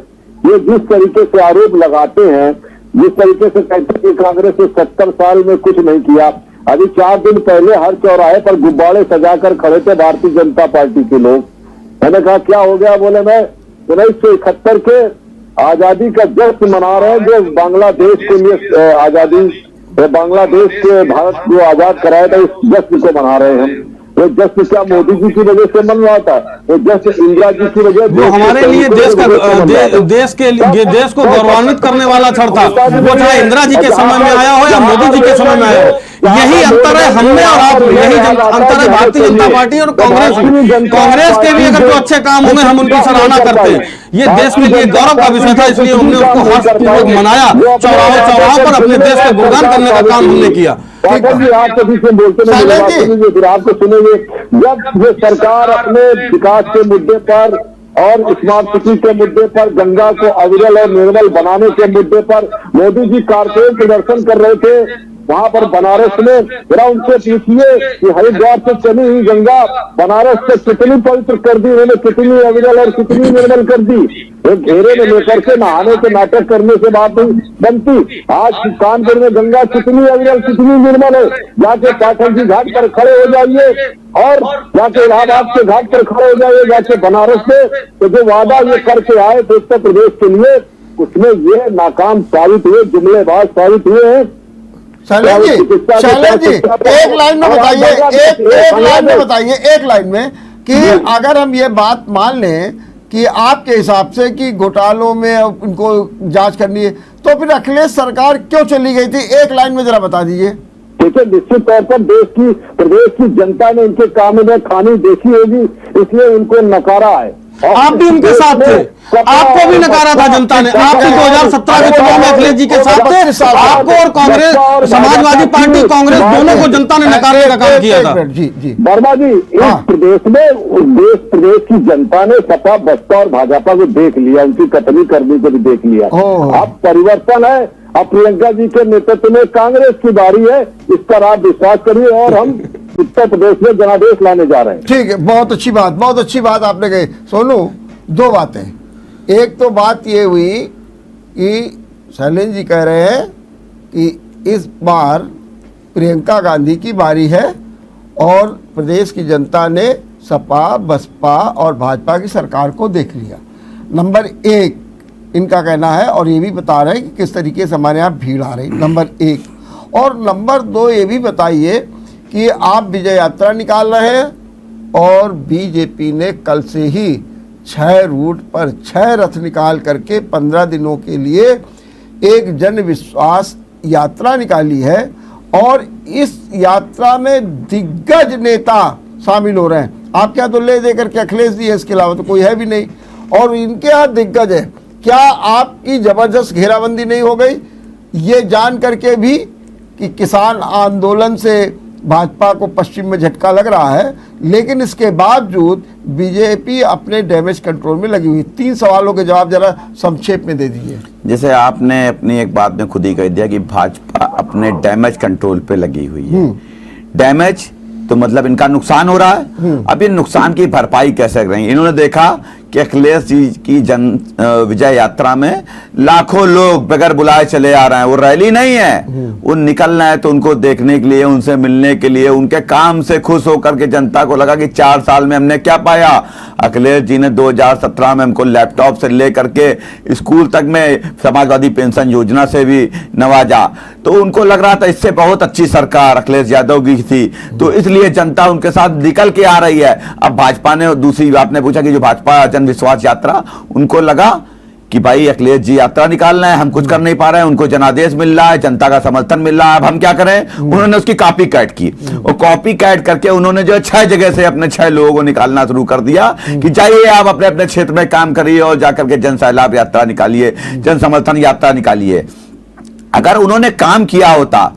ये जिस तरीके से आरोप लगाते हैं, जिस तरीके से कहते हैं कि कांग्रेस ने 70 साल में कुछ नहीं किया। अभी 4 दिन पहले हर चौराहे पर गुब्बारे सजाकर खड़े थे भारतीय जनता पार्टी के लोग। मैंने कहा क्या हो गया? बोले मैं 1971 के आजादी का जश्न मना रहे हैं, जो बांग्लादेश के लिए आजादी, बांग्लादेश के भारत को आजाद कराया था, उस जश्न को मना रहे हैं हम। वो जश्न क्या मोदी जी की वजह से मन रहा था? वो जश्न इंदिरा जी की वजह, जो हमारे लिए देश को गौरवान्वित करने वाला क्षण था, वो चाहे इंदिरा जी के समय में आया हो या मोदी जी के समय में आया हो। यही अंतर है हमने और आप में, यही अंतर है भारतीय जनता पार्टी और कांग्रेस में। कांग्रेस के भी अगर जो अच्छे काम होंगे हम उनकी सराहना करते हैं। ये देश के लिए गौरव का विषय था, इसलिए हमने उसको हर्षपूर्वक मनाया। चौराहों पर अपने देश का गुणगान करने का काम हमने किया। आप कभी से बोलते नहीं, फिर आपको सुनेंगे। जब ये सरकार अपने विकास के मुद्दे पर और स्मार्ट सिटी के मुद्दे पर, गंगा को अविरल और निर्मल बनाने के मुद्दे पर मोदी जी कारपेट प्रदर्शन कर रहे थे वहां पर बनारस में, जरा उनसे पूछिए कि हरिद्वार से चली हुई गंगा बनारस से कितनी पवित्र कर दी उन्होंने, कितनी अविरल और कितनी निर्मल कर दी। एक घेरे में लेकर के नहाने के नाटक करने से बात नहीं बनती। आज कानपुर में गंगा कितनी अविरल, कितनी निर्मल है। जाके पाठक जी घाट पर खड़े हो जाइए और जाके इलाहाबाद के घाट पर खड़े हो जाइए, जाके बनारस में। तो जो वादा ये करके आए थे उत्तर प्रदेश के लिए, उसमें ये नाकाम साबित हुए, जुमलेबाज साबित हुए हैं। शैलेंद्र जी एक लाइन में बताइए, एक लाइन में कि अगर हम ये बात मान लें कि आपके हिसाब से कि घोटालों में उनको जांच करनी है, तो फिर अखिलेश सरकार क्यों चली गई थी? एक लाइन में जरा बता दीजिए। देखिए, निश्चित तौर पर प्रदेश की जनता ने इनके काम में खानी देखी होगी, इसलिए उनको नकारा है। आप भी उनके साथ थे, आपको भी नकारा था जनता ने। आप भी 2017 के चुनाव में अखिलेश जी के साथ थे। आपको और कांग्रेस, समाजवादी पार्टी, कांग्रेस दोनों को जनता ने नकारने का काम किया था। जी वर्मा जी, इस प्रदेश में प्रदेश की जनता ने सपा, बसपा और भाजपा को देख लिया, उनकी कतली करने को भी देख लिया। अब परिवर्तन है, अब प्रियंका जी के नेतृत्व में कांग्रेस की बारी है, इस पर आप विश्वास करिए और हम उत्तर प्रदेश में जनादेश लाने जा रहे हैं। ठीक है, बहुत अच्छी बात आपने कही। सोनू, दो बातें। एक तो बात ये हुई कि शैलेंद्र जी कह रहे हैं कि इस बार प्रियंका गांधी की बारी है और प्रदेश की जनता ने सपा, बसपा और भाजपा की सरकार को देख लिया। नंबर एक इनका कहना है, और ये भी बता रहे हैं कि किस तरीके से हमारे यहाँ भीड़ आ रही, नंबर एक। और नंबर दो ये भी बताइए कि आप विजय यात्रा निकाल रहे हैं और बीजेपी ने कल से ही 6 रूट पर 6 रथ निकाल करके 15 दिनों के लिए एक जन विश्वास यात्रा निकाली है, और इस यात्रा में दिग्गज नेता शामिल हो रहे हैं। आपके यहाँ तो ले दे करके अखिलेश जी है, इसके अलावा तो कोई है भी नहीं, और इनके यहाँ दिग्गज है। क्या आपकी जबरदस्त घेराबंदी नहीं हो गई, ये जान करके भी कि किसान आंदोलन से भाजपा को पश्चिम में झटका लग रहा है, लेकिन इसके बावजूद बीजेपी अपने डैमेज कंट्रोल में लगी हुई। 3 सवालों के जवाब जरा संक्षेप में दे दीजिए। जैसे आपने अपनी एक बात में खुद ही कह दिया कि भाजपा अपने डैमेज कंट्रोल पे लगी हुई है। डैमेज तो मतलब इनका नुकसान हो रहा है। अब ये नुकसान की भरपाई कैसे करेंगे? इन्होंने देखा कि अखिलेश जी की विजय यात्रा में लाखों लोग बगैर बुलाए चले आ रहे हैं। वो रैली नहीं है, वो निकलना है तो उनको देखने के लिए, उनसे मिलने के लिए, उनके काम से खुश होकर के जनता को लगा कि 4 साल में हमने क्या पाया। अखिलेश जी ने 2017 में हमको लैपटॉप से लेकर के स्कूल तक में समाजवादी पेंशन योजना से भी नवाजा, तो उनको लग रहा था इससे बहुत अच्छी सरकार अखिलेश यादव की थी, तो इसलिए जनता उनके साथ निकल के आ रही है। अब भाजपा ने, दूसरी आपने पूछा कि जो भाजपा जन विश्वास यात्रा, उनको लगा कि भाई अखिलेश जी यात्रा निकालना है, हम कुछ कर नहीं पा रहे हैं, उनको जनादेश मिल रहा है, जनता का समर्थन मिल रहा है, अब हम क्या करें? उन्होंने उसकी कॉपी कैट की, और कॉपी कैट करके उन्होंने जो 6 जगह से अपने 6 लोगों को निकालना शुरू कर दिया कि जाइए आप अपने अपने क्षेत्र में काम करिए और जाकर के जन सैलाब यात्रा निकालिए, जन समर्थन यात्रा निकालिए। अगर उन्होंने काम किया होता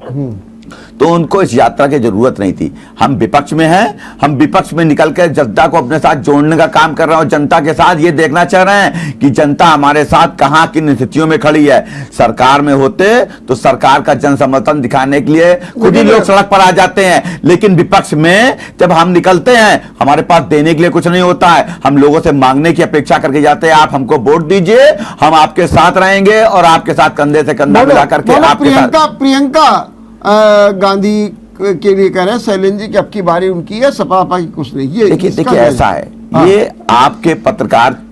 तो उनको इस यात्रा की जरूरत नहीं थी। हम विपक्ष में हैं, हम विपक्ष में निकल कर जनता को अपने साथ जोड़ने का काम कर रहे हैं, और जनता के साथ ये देखना चाह रहे हैं कि जनता हमारे साथ कहां किन स्थितियों में खड़ी है। सरकार में होते तो सरकार का जन समर्थन दिखाने के लिए खुद ही लोग सड़क पर आ जाते हैं, लेकिन विपक्ष में जब हम निकलते हैं हमारे पास देने के लिए कुछ नहीं होता है, हम लोगों से मांगने की अपेक्षा करके जाते हैं। आप हमको वोट दीजिए, हम आपके साथ रहेंगे और आपके साथ कंधे से कंधा मिला करके आपके साथ। प्रियंका गांधी के लिए कह रहे हैं शैलेंद्र जी की अब की बारी उनकी है, सपा की कुछ नहीं। ये देखिए ऐसा है, ये आपके पत्रकार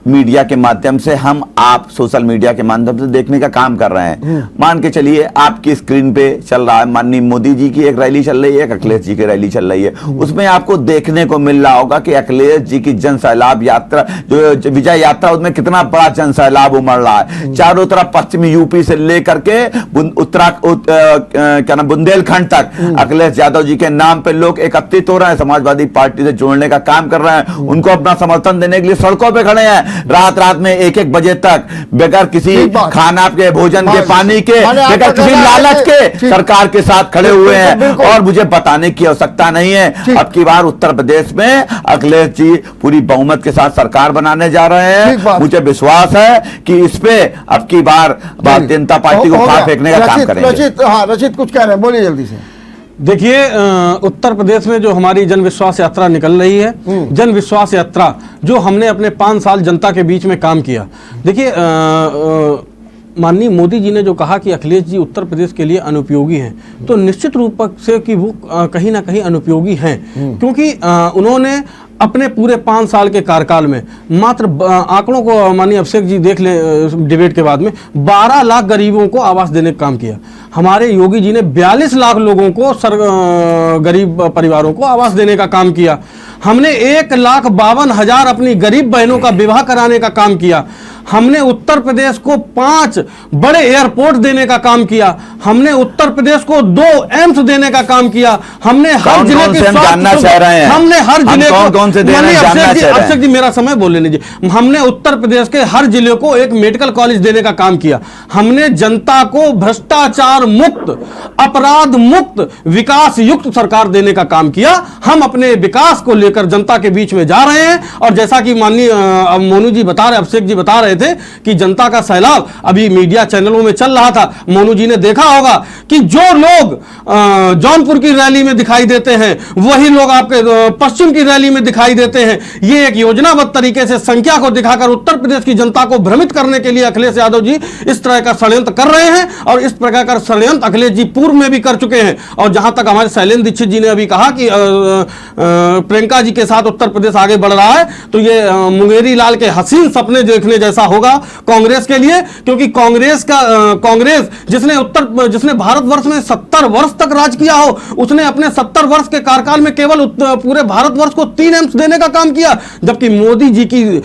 मीडिया के माध्यम से, हम आप सोशल मीडिया के माध्यम से देखने का काम कर रहे हैं। मान के चलिए आपकी स्क्रीन पे चल रहा है माननीय मोदी जी की एक रैली चल रही है, एक अखिलेश जी की रैली चल रही है, उसमें आपको देखने को मिल रहा होगा कि अखिलेश जी की जन सैलाब यात्रा, जो विजय यात्रा, उसमें कितना बड़ा जन सैलाब उमड़ रहा है। चारों तरफ पश्चिमी यूपी से लेकर के क्या नाम बुंदेलखंड तक अखिलेश यादव जी के नाम पे लोग एकत्रित हो रहे हैं, समाजवादी पार्टी से जोड़ने का काम कर रहे हैं, उनको अपना समर्थन देने के लिए सड़कों पे खड़े हैं। रात में 1-1 बजे तक बगैर किसी खाना के, भोजन के, पानी के, बगैर किसी लालच के सरकार के साथ खड़े हुए हैं। और मुझे बताने की आवश्यकता नहीं है, अब की बार उत्तर प्रदेश में अखिलेश जी पूरी बहुमत के साथ सरकार बनाने जा रहे हैं। मुझे विश्वास है कि इस पे अब की बार भारतीय जनता पार्टी को खा फेंकने का काम करेंगे। रचित कुछ कह रहे हैं, बोलिए जल्दी से। देखिए, उत्तर प्रदेश में जो हमारी जन विश्वास यात्रा निकल रही है, जन विश्वास यात्रा जो हमने अपने 5 साल जनता के बीच में काम किया। देखिए, माननीय मोदी जी ने जो कहा कि अखिलेश जी उत्तर प्रदेश के लिए अनुपयोगी हैं, तो निश्चित रूप से कि वो कहीं ना कहीं अनुपयोगी हैं, क्योंकि उन्होंने अपने पूरे 5 साल के कार्यकाल में मात्र आंकड़ों को माननीय अभिषेक जी देख ले डिबेट के बाद में 12 लाख गरीबों को आवास देने का काम किया। हमारे योगी जी ने 42 लाख लोगों को गरीब परिवारों को आवास देने का काम किया। हमने 1,52,000 अपनी गरीब बहनों का विवाह कराने का काम किया। हमने उत्तर प्रदेश को 5 बड़े एयरपोर्ट देने का काम किया। हमने उत्तर प्रदेश को 2 एम्स देने का काम किया। हमने हर जिले के हमने हर जिले को अभिषेक जी मेरा समय बोल लेने दीजिए। हमने उत्तर प्रदेश के हर जिले को एक मेडिकल कॉलेज देने का काम किया। हमने जनता को भ्रष्टाचार मुक्त, अपराध मुक्त, विकास युक्त सरकार देने का काम किया। हम अपने विकास को लेकर जनता के बीच में जा रहे हैं, और जैसा कि माननीय मोनू जी बता रहे, अभिषेक जी बता रहे थे कि जनता का सैलाब अभी मीडिया चैनलों में चल रहा था। मोनू जी ने देखा होगा कि जो लोग जौनपुर की रैली में दिखाई देते हैं वही लोग आपके पश्चिम की रैली में दिखाई देते हैं। ये एक योजनाबद्ध तरीके से संख्या को दिखाकर उत्तर प्रदेश की जनता को भ्रमित करने के लिए अखिलेश यादव जी इस तरह का षड्यंत्र कर रहे हैं और इस प्रकार का षड्यंत्र अखिलेश जी पूर्व में भी कर चुके हैं। और जहां तक हमारे शैलेंद्र दीक्षित जी ने अभी कहा कि प्रियंका जी के साथ उत्तर प्रदेश आगे बढ़ रहा है, तो ये मुंगेरी लाल के हसीन सपने देखने जैसा होगा कांग्रेस के लिए, क्योंकि कांग्रेस जिसने भारतवर्ष में 70 वर्ष तक राज किया हो, उसने अपने 70 वर्ष के कार्यकाल में केवल पूरे भारतवर्ष को 3 एम्स देने का काम किया, जबकि मोदी जी की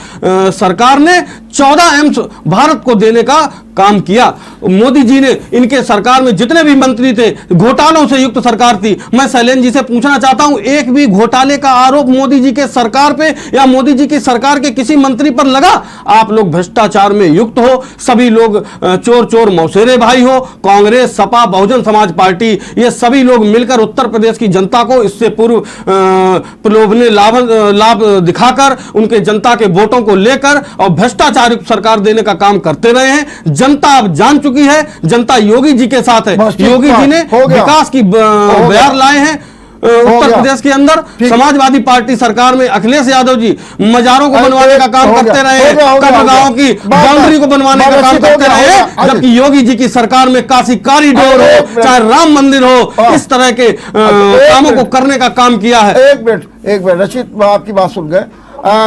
सरकार ने 14 एम्स भारत को देने का काम किया। मोदी जी ने इनके सरकार में जितने भी मंत्री थे घोटालों से युक्त सरकार थी। मैं शैलेंद्र जी से पूछना चाहता हूं, एक भी घोटाले का आरोप मोदी जी के सरकार पे या मोदी जी की सरकार के किसी मंत्री पर लगा? आप लोग भ्रष्टाचार में युक्त हो, सभी लोग चोर चोर मौसेरे भाई हो। कांग्रेस, सपा, बहुजन समाज पार्टी, ये सभी लोग मिलकर उत्तर प्रदेश की जनता को इससे पूर्व प्रलोभनीय लाभ दिखाकर उनके जनता के वोटों को लेकर और भ्रष्टाचार सरकार देने का काम करते रहे हैं। जनता अब जान चुकी है, जनता योगी जी के साथ है। योगी जी ने विकास की बयार लाए हैं उत्तर प्रदेश के अंदर। समाजवादी पार्टी सरकार में अखिलेश यादव जी मजारों को बनवाने का काम करते रहे, गांव की बाउंड्री को बनवाने का काम करते रहे, जबकि योगी जी की सरकार में काशी कॉरिडोर हो, चाहे राम मंदिर हो, इस तरह के कामों को करने का काम किया है। एक मिनट रचित, आपकी बात सुन गए।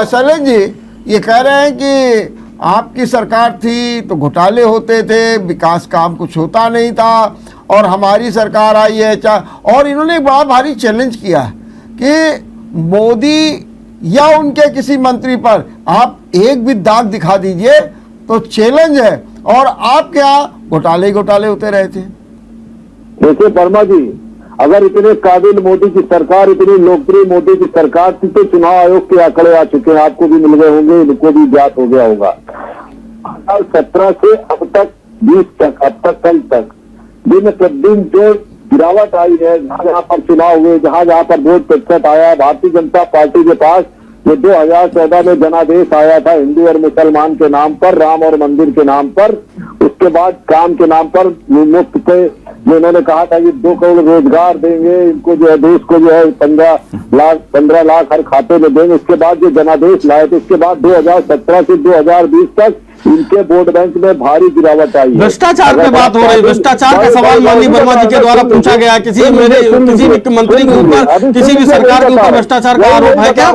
शैलेंद्र जी ये कह रहे हैं कि आपकी सरकार थी तो घोटाले होते थे, विकास काम कुछ होता नहीं था, और हमारी सरकार आई है और इन्होंने बड़ा भारी चैलेंज किया है कि मोदी या उनके किसी मंत्री पर आप एक भी दाग दिखा दीजिए तो चैलेंज है, और आपके यहाँ घोटाले होते रहे थे। देखिए वर्मा जी, अगर इतने काबिल मोदी की सरकार, इतनी लोकप्रिय मोदी की सरकार थी तो चुनाव आयोग के आंकड़े आ चुके हैं, आपको भी मिल गए होंगे, इनको भी ज्ञात हो गया होगा। 2017 से अब तक 20 तक, अब तक कल तक दिन प्रतिदिन जो गिरावट आई है, जहां पर चुनाव हुए, जहां पर वोट प्रतिशत आया, भारतीय जनता पार्टी के पास जो 2014 में जनादेश आया था हिंदू और मुसलमान के नाम पर, राम और मंदिर के नाम पर, उसके बाद काम के नाम पर मुफ्त पे जो इन्होंने कहा था कि 2 करोड़ रोजगार देंगे इनको, जो है देश को जो है 15 लाख हर खाते में देंगे। उसके बाद जो जनादेश लाए थे, उसके बाद 2017 से 2020 तक इनके वोट बैंक में भारी गिरावट आई है। भ्रष्टाचार पे बात हो रही है, भ्रष्टाचार का सवाल माननीय वर्मा जी के द्वारा पूछा गया। किसी भी मंत्री के ऊपर, किसी भी सरकार के ऊपर भ्रष्टाचार का आरोप है क्या?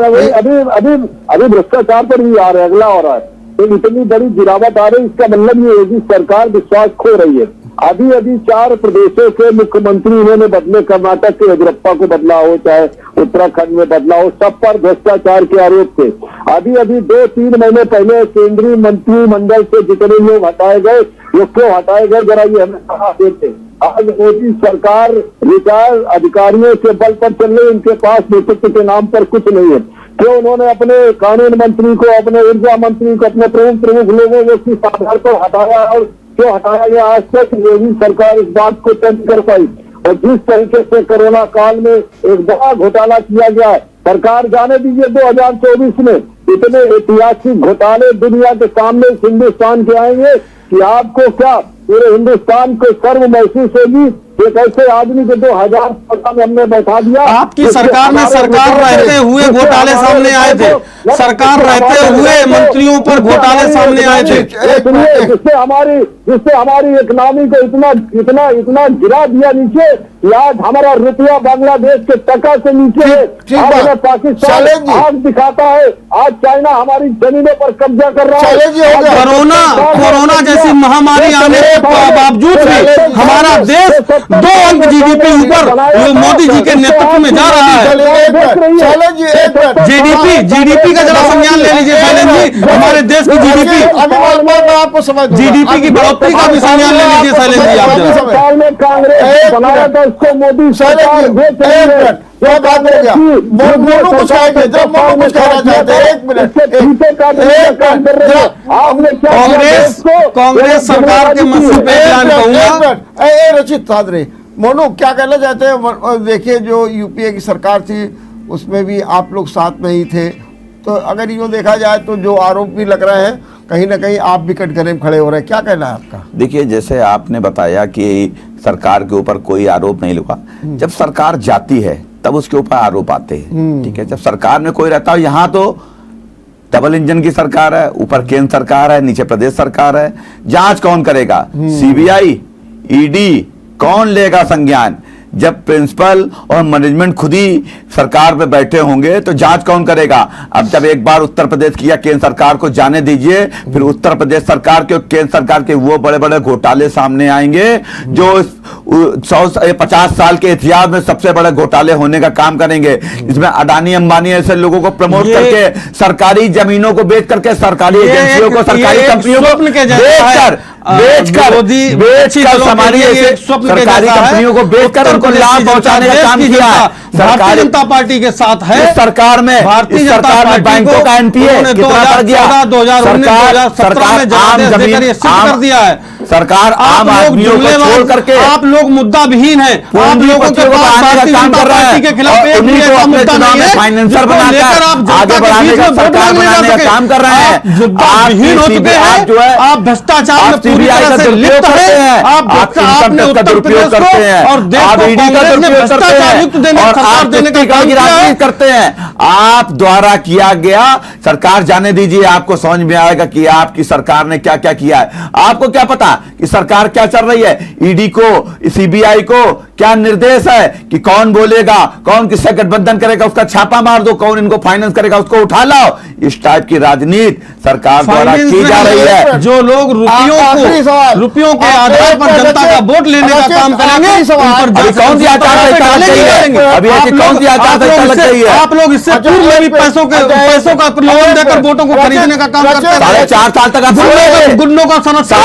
अभी भ्रष्टाचार पर भी आ रहा है, अगला हो रहा है। तो इतनी बड़ी गिरावट आ रही है, इसका मतलब ये होगी सरकार विश्वास खो रही है। अभी 4 प्रदेशों के मुख्यमंत्री इन्होंने बदले, कर्नाटक के येदियुरप्पा को बदला हो, चाहे उत्तराखंड में बदला हो, सब पर भ्रष्टाचार के आरोप थे। अभी 2-3 महीने पहले केंद्रीय मंत्रिमंडल से जितने लोग हटाए गए, वो क्यों हटाए गए, जरा ये हमें कहा देते। आज मोदी सरकार रिटायर्ड अधिकारियों के बल पर चल रही, इनके पास नेतृत्व के नाम पर कुछ नहीं है। क्यों उन्होंने अपने कानून मंत्री को, अपने ऊर्जा मंत्री को, अपने प्रमुख लोगों को किस आधार पर हटाया और क्यों हटाया गया? आज तक योगी सरकार इस बात को तय कर पाई। और जिस तरीके से कोरोना काल में एक बड़ा घोटाला किया गया, सरकार जाने दीजिए 2024 में इतने ऐतिहासिक घोटाले दुनिया के सामने हिंदुस्तान के आएंगे कि आपको क्या पूरे हिंदुस्तान को शर्म महसूस होगी। एक ऐसे आदमी को 2014 में हमने बैठा दिया। आपकी सरकार में सरकार रहते हुए घोटाले सामने आए थे, सरकार रहते हुए मंत्रियों पर घोटाले सामने आए थे, जिससे हमारी इकोनॉमी को इतना गिरा दिया नीचे। आज हमारा रुपया बांग्लादेश के टका से नीचे है। आज पाकिस्तान आग दिखाता है, आज चाइना हमारी जमीनों पर कब्जा कर रहा है। कोरोना जैसी महामारी आने के बावजूद भी हमारा देश 2 अंक जीडीपी ऊपर मोदी जी के नेतृत्व में जा रहा है। जीडीपी का जरा संज्ञान ले लीजिए शैलेंद्र जी, हमारे देश की जीडीपी की बढ़ोतरी का भी संज्ञान ले लीजिए शैलेंद्र जी। आप कांग्रेस बनाया था उसको मोदी सरकार कांग्रेस सरकार के मसले पे रचित सादरे, मोनू क्या कहना चाहते हैं? देखिए जो यूपीए की सरकार थी उसमें भी आप लोग साथ में ही थे, तो अगर यूँ देखा जाए तो जो आरोप भी लग रहे हैं कहीं ना कहीं आप भी कटघरे में खड़े हो रहे हैं, क्या कहना है आपका? देखिए, जैसे आपने बताया कि सरकार के ऊपर कोई आरोप नहीं लगा, जब सरकार जाती है तब उसके ऊपर आरोप आते हैं, ठीक है। जब सरकार में कोई रहता है, यहाँ तो डबल इंजन की सरकार है, ऊपर केंद्र सरकार है, नीचे प्रदेश सरकार है। जांच कौन करेगा? सीबीआई, ईडी, कौन लेगा संज्ञान? जब प्रिंसिपल और मैनेजमेंट खुद ही सरकार में बैठे होंगे तो जांच कौन करेगा? अब जब एक बार उत्तर प्रदेश की या केंद्र सरकार को जाने दीजिए, फिर उत्तर प्रदेश सरकार के और केंद्र सरकार के वो बड़े बड़े घोटाले सामने आएंगे जो 150 साल के इतिहास में सबसे बड़े घोटाले होने का काम करेंगे। इसमें अडानी अंबानी ऐसे लोगों को प्रमोट करके, सरकारी जमीनों को बेच करके, सरकारी एजेंसियों को, सरकारी कंपनियों को बेचकर हमारी ऐसे सरकारी कंपनियों को बेचकर उनको लाभ पहुंचाने का काम किया है। भारतीय जनता पार्टी के साथ है सरकार में, भारतीय जनता पार्टी बैंकों का एनपीए कितना बढ़ गया? 2017 में जनादेश देकर ये सिद्ध कर दिया है। सरकार आम आदमियों को छोड़ करके, आप लोग मुद्दा विहीन है, आप लोगों के पास भारतीय जनता पार्टी के खिलाफ एक भी ऐसा मुद्दा नहीं है फाइनेंसर बनाकर आगे बढ़ाने का सरकार बनाने का काम कर रहे हैं। आप विहीन हो चुके हैं, जो है आप भ्रष्टाचार में पूरी तरह से लिप्त हैं, आपने उत्तर प्रदेश को और देश को कांग्रेस ने भ्रष्टाचार युक्त सरकार देने का काम किया है। करते हैं आप द्वारा किया गया। सरकार जाने दीजिए, आपको समझ में आएगा कि आपकी सरकार ने क्या क्या किया है। आपको क्या पता कि सरकार क्या चल रही है? ईडी को, सीबीआई को क्या निर्देश है कि कौन बोलेगा, कौन किससे गठबंधन करेगा, उसका छापा मार दो, कौन इनको फाइनेंस करेगा उसको उठा लाओ। इस टाइप की राजनीति सरकार द्वारा की जा रही है। जो लोग रुपयों के आधार पर जनता का वोट लेने का काम करेंगे, कौन सी आचार संहिता लग गई है? अभी ऐसी कौन सी आचार संहिता लग गई है? आप लोग इससे पूर्व में भी पैसों का प्रलोभन देकर वोटों को खरीदने का काम करते हैं। 4.5 साल तक आप गुंडों का 4.5 साल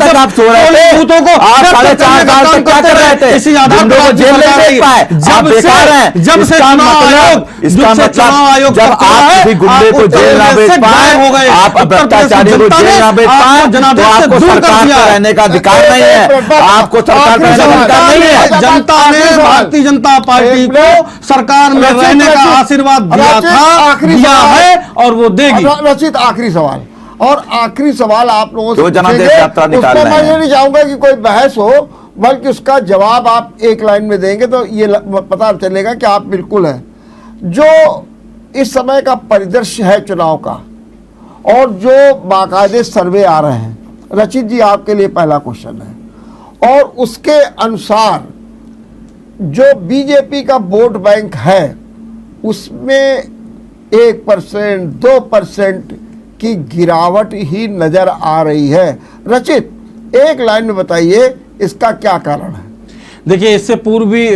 तक आप सो रहे थे। आप 4.5 साल तक क्या कर रहे थे? इसी आधार पर जेल नहीं देख पाए, आप बेकार हैं। जब से चुनाव आयोग जब आप किसी गुंडे को जेल ना भेज पाए, आप भ्रष्टाचारी को जेल ना भेज पाए, तो आपको सरकार में रहने का अधिकार नहीं है। आपको सरकार में रहने का अधिकार नहीं है। जनता ने भारतीय जनता पार्टी को सरकार में रहने का आशीर्वाद दिया था, दिया है और वो देगी। रचित, आखिरी सवाल, और आखिरी सवाल आप लोगों से तो जनादेश यात्रा निकाल रहे हैं। मैं ये नहीं चाहूंगा कि कोई बहस हो, बल्कि उसका जवाब आप एक लाइन में देंगे तो ये पता चलेगा कि आप बिल्कुल हैं। जो इस समय का परिदृश्य है चुनाव का, और जो बाकायदे सर्वे आ रहे हैं, रचित जी आपके लिए पहला क्वेश्चन है, और उसके अनुसार जो बीजेपी का वोट बैंक है उसमें 1%, 2% की गिरावट ही नजर आ रही है। रचित, एक लाइन में बताइए इसका क्या कारण है? देखिए, इससे पूर्व भी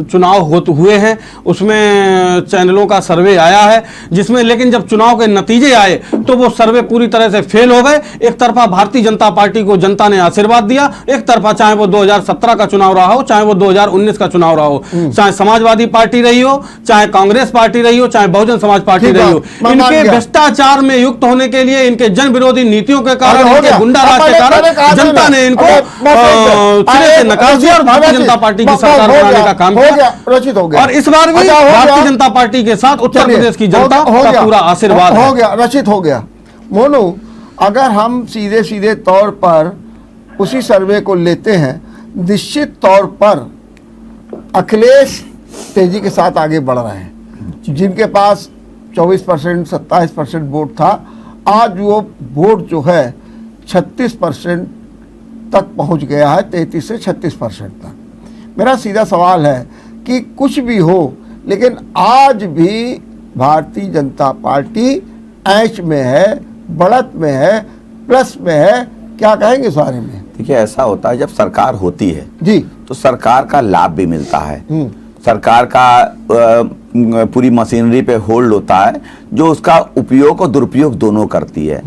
चुनाव हुए हैं, उसमें चैनलों का सर्वे आया है, जिसमें लेकिन जब चुनाव के नतीजे आए तो वो सर्वे पूरी तरह से फेल हो गए। एक तरफा भारतीय जनता पार्टी को जनता ने आशीर्वाद दिया, एक तरफा चाहे वो 2017 का चुनाव रहा हो, चाहे वो 2019 का चुनाव रहा हो, चाहे समाजवादी पार्टी रही हो, चाहे कांग्रेस पार्टी रही हो, चाहे बहुजन समाज पार्टी रही हो, इनके भ्रष्टाचार में युक्त होने के लिए, इनके जन विरोधी नीतियों के कारण, इनके गुंडा राज के कारण जनता ने इनको सिरे से नकार दिया, भारतीय जनता पार्टी की सरकार बनाने का काम किया। रचित हो गया। और इस बार भी भारतीय जनता पार्टी के साथ उत्तर प्रदेश की जनता का पूरा आशीर्वाद हो गया। रचित हो गया। मोनू, अगर हम सीधे सीधे तौर पर उसी सर्वे को लेते हैं, निश्चित तौर पर अखिलेश तेजी के साथ आगे बढ़ रहे हैं। जिनके पास 24%, 27% वोट था, आज वो वोट जो है 36% तक पहुंच गया है, 33 से 36% तक। मेरा सीधा सवाल है कि कुछ भी हो, लेकिन आज भी भारतीय जनता पार्टी ऐच में है, बढ़त में है, प्लस में है। क्या कहेंगे इस बारे में? देखिए, ऐसा होता है जब सरकार होती है जी, तो सरकार का लाभ भी मिलता है, सरकार का पूरी मशीनरी पे होल्ड होता है, जो उसका उपयोग और दुरुपयोग दोनों करती है।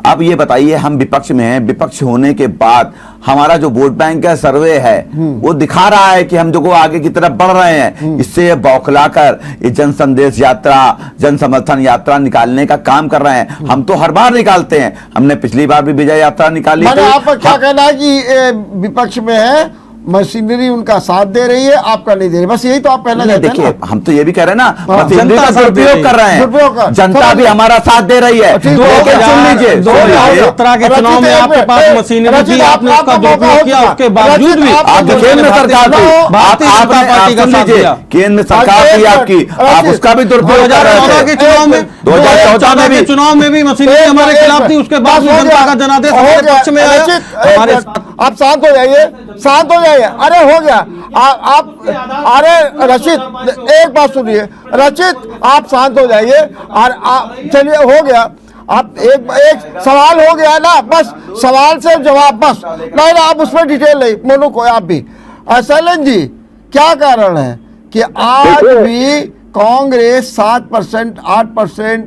अब ये बताइए, हम विपक्ष में हैं, विपक्ष होने के बाद हमारा जो वोट बैंक का सर्वे है वो दिखा रहा है कि हम जो आगे की तरफ बढ़ रहे हैं। इससे ये बौखलाकर ये जन संदेश यात्रा, जन समर्थन यात्रा निकालने का काम कर रहे हैं। हम तो हर बार निकालते हैं, हमने पिछली बार भी विजय यात्रा निकाली थी। आपका क्या कहना है कि विपक्ष में है मशीनरी उनका साथ दे रही है, आपका नहीं दे रही। बस यही तो आप पहले नहीं, कहते हैं देखिए ना। हम तो ये भी कह रहे हैं ना, मशीनरी जनता का साथ दे दुरुपयोग रही कर रहे दुरुपयोग कर- हैं, जनता थोड़ा- भी हमारा साथ दे रही है। ठीक है, लेकिन सुन लीजिए, 2017 के चुनाव में आपके पास मशीनरी थी, आपने उसका दुरुपयोग किया, उसके बावजूद भी आपकी केंद्र सरकार थी, भारतीय जनता पार्टी का सुन साथ लीजिए, दिया। केंद्र सरकार थी आपकी, आप उसका भी दुरुपयोग कर 2014 रहे के थे। चुनाव में 2014 के चुनाव में भी मशीनरी हमारे खिलाफ थी, उसके बाद भी जनता का जनादेश हमारे पक्ष में आया। हमारे आप शांत हो जाइए, शांत हो जाइए। अरे हो गया, आप अरे रचित एक बात सुनिए, रचित आप शांत हो जाइए और चलिए हो गया। आप एक सवाल हो गया ना, बस सवाल से जवाब, बस नहीं ना, आप उसमें डिटेल नहीं। मोनू को आप भी शैलेंद्र जी, क्या कारण है कि आज भी कांग्रेस 7%, 8%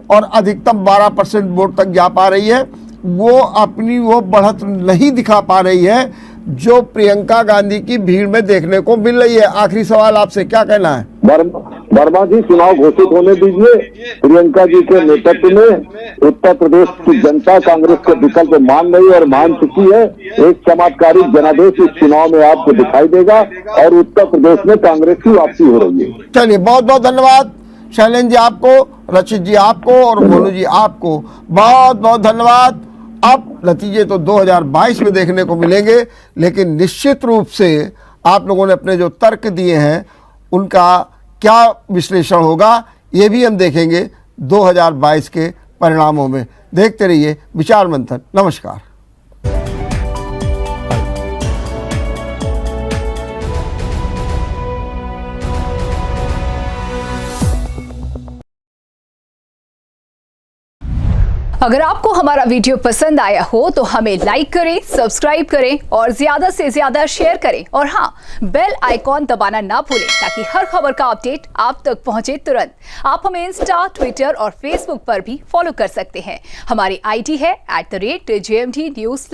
और अधिकतम 12% वोट तक जा पा रही है? वो अपनी वो बढ़त नहीं दिखा पा रही है जो प्रियंका गांधी की भीड़ में देखने को मिल रही है। आखिरी सवाल आपसे, क्या कहना है? वर्मा जी, चुनाव घोषित होने दीजिए। प्रियंका जी के नेतृत्व में उत्तर प्रदेश की जनता कांग्रेस के विकल्प मान रही है और मान चुकी है। एक चमत्कारिक जनादेश इस चुनाव में आपको दिखाई देगा और उत्तर प्रदेश में कांग्रेस की वापसी हो रही है। चलिए, बहुत बहुत धन्यवाद शैलेंद्र जी आपको, रचित जी आपको और मोनू जी आपको बहुत बहुत धन्यवाद। अब नतीजे तो 2022 में देखने को मिलेंगे, लेकिन निश्चित रूप से आप लोगों ने अपने जो तर्क दिए हैं उनका क्या विश्लेषण होगा ये भी हम देखेंगे 2022 के परिणामों में। देखते रहिए विचार मंथन। नमस्कार। अगर आपको हमारा वीडियो पसंद आया हो तो हमें लाइक करें, सब्सक्राइब करें और ज्यादा से ज्यादा शेयर करें। और हाँ, बेल आइकॉन दबाना ना भूलें ताकि हर खबर का अपडेट आप तक पहुंचे तुरंत। आप हमें इंस्टा, ट्विटर और फेसबुक पर भी फॉलो कर सकते हैं। हमारी आईडी है @JMT News।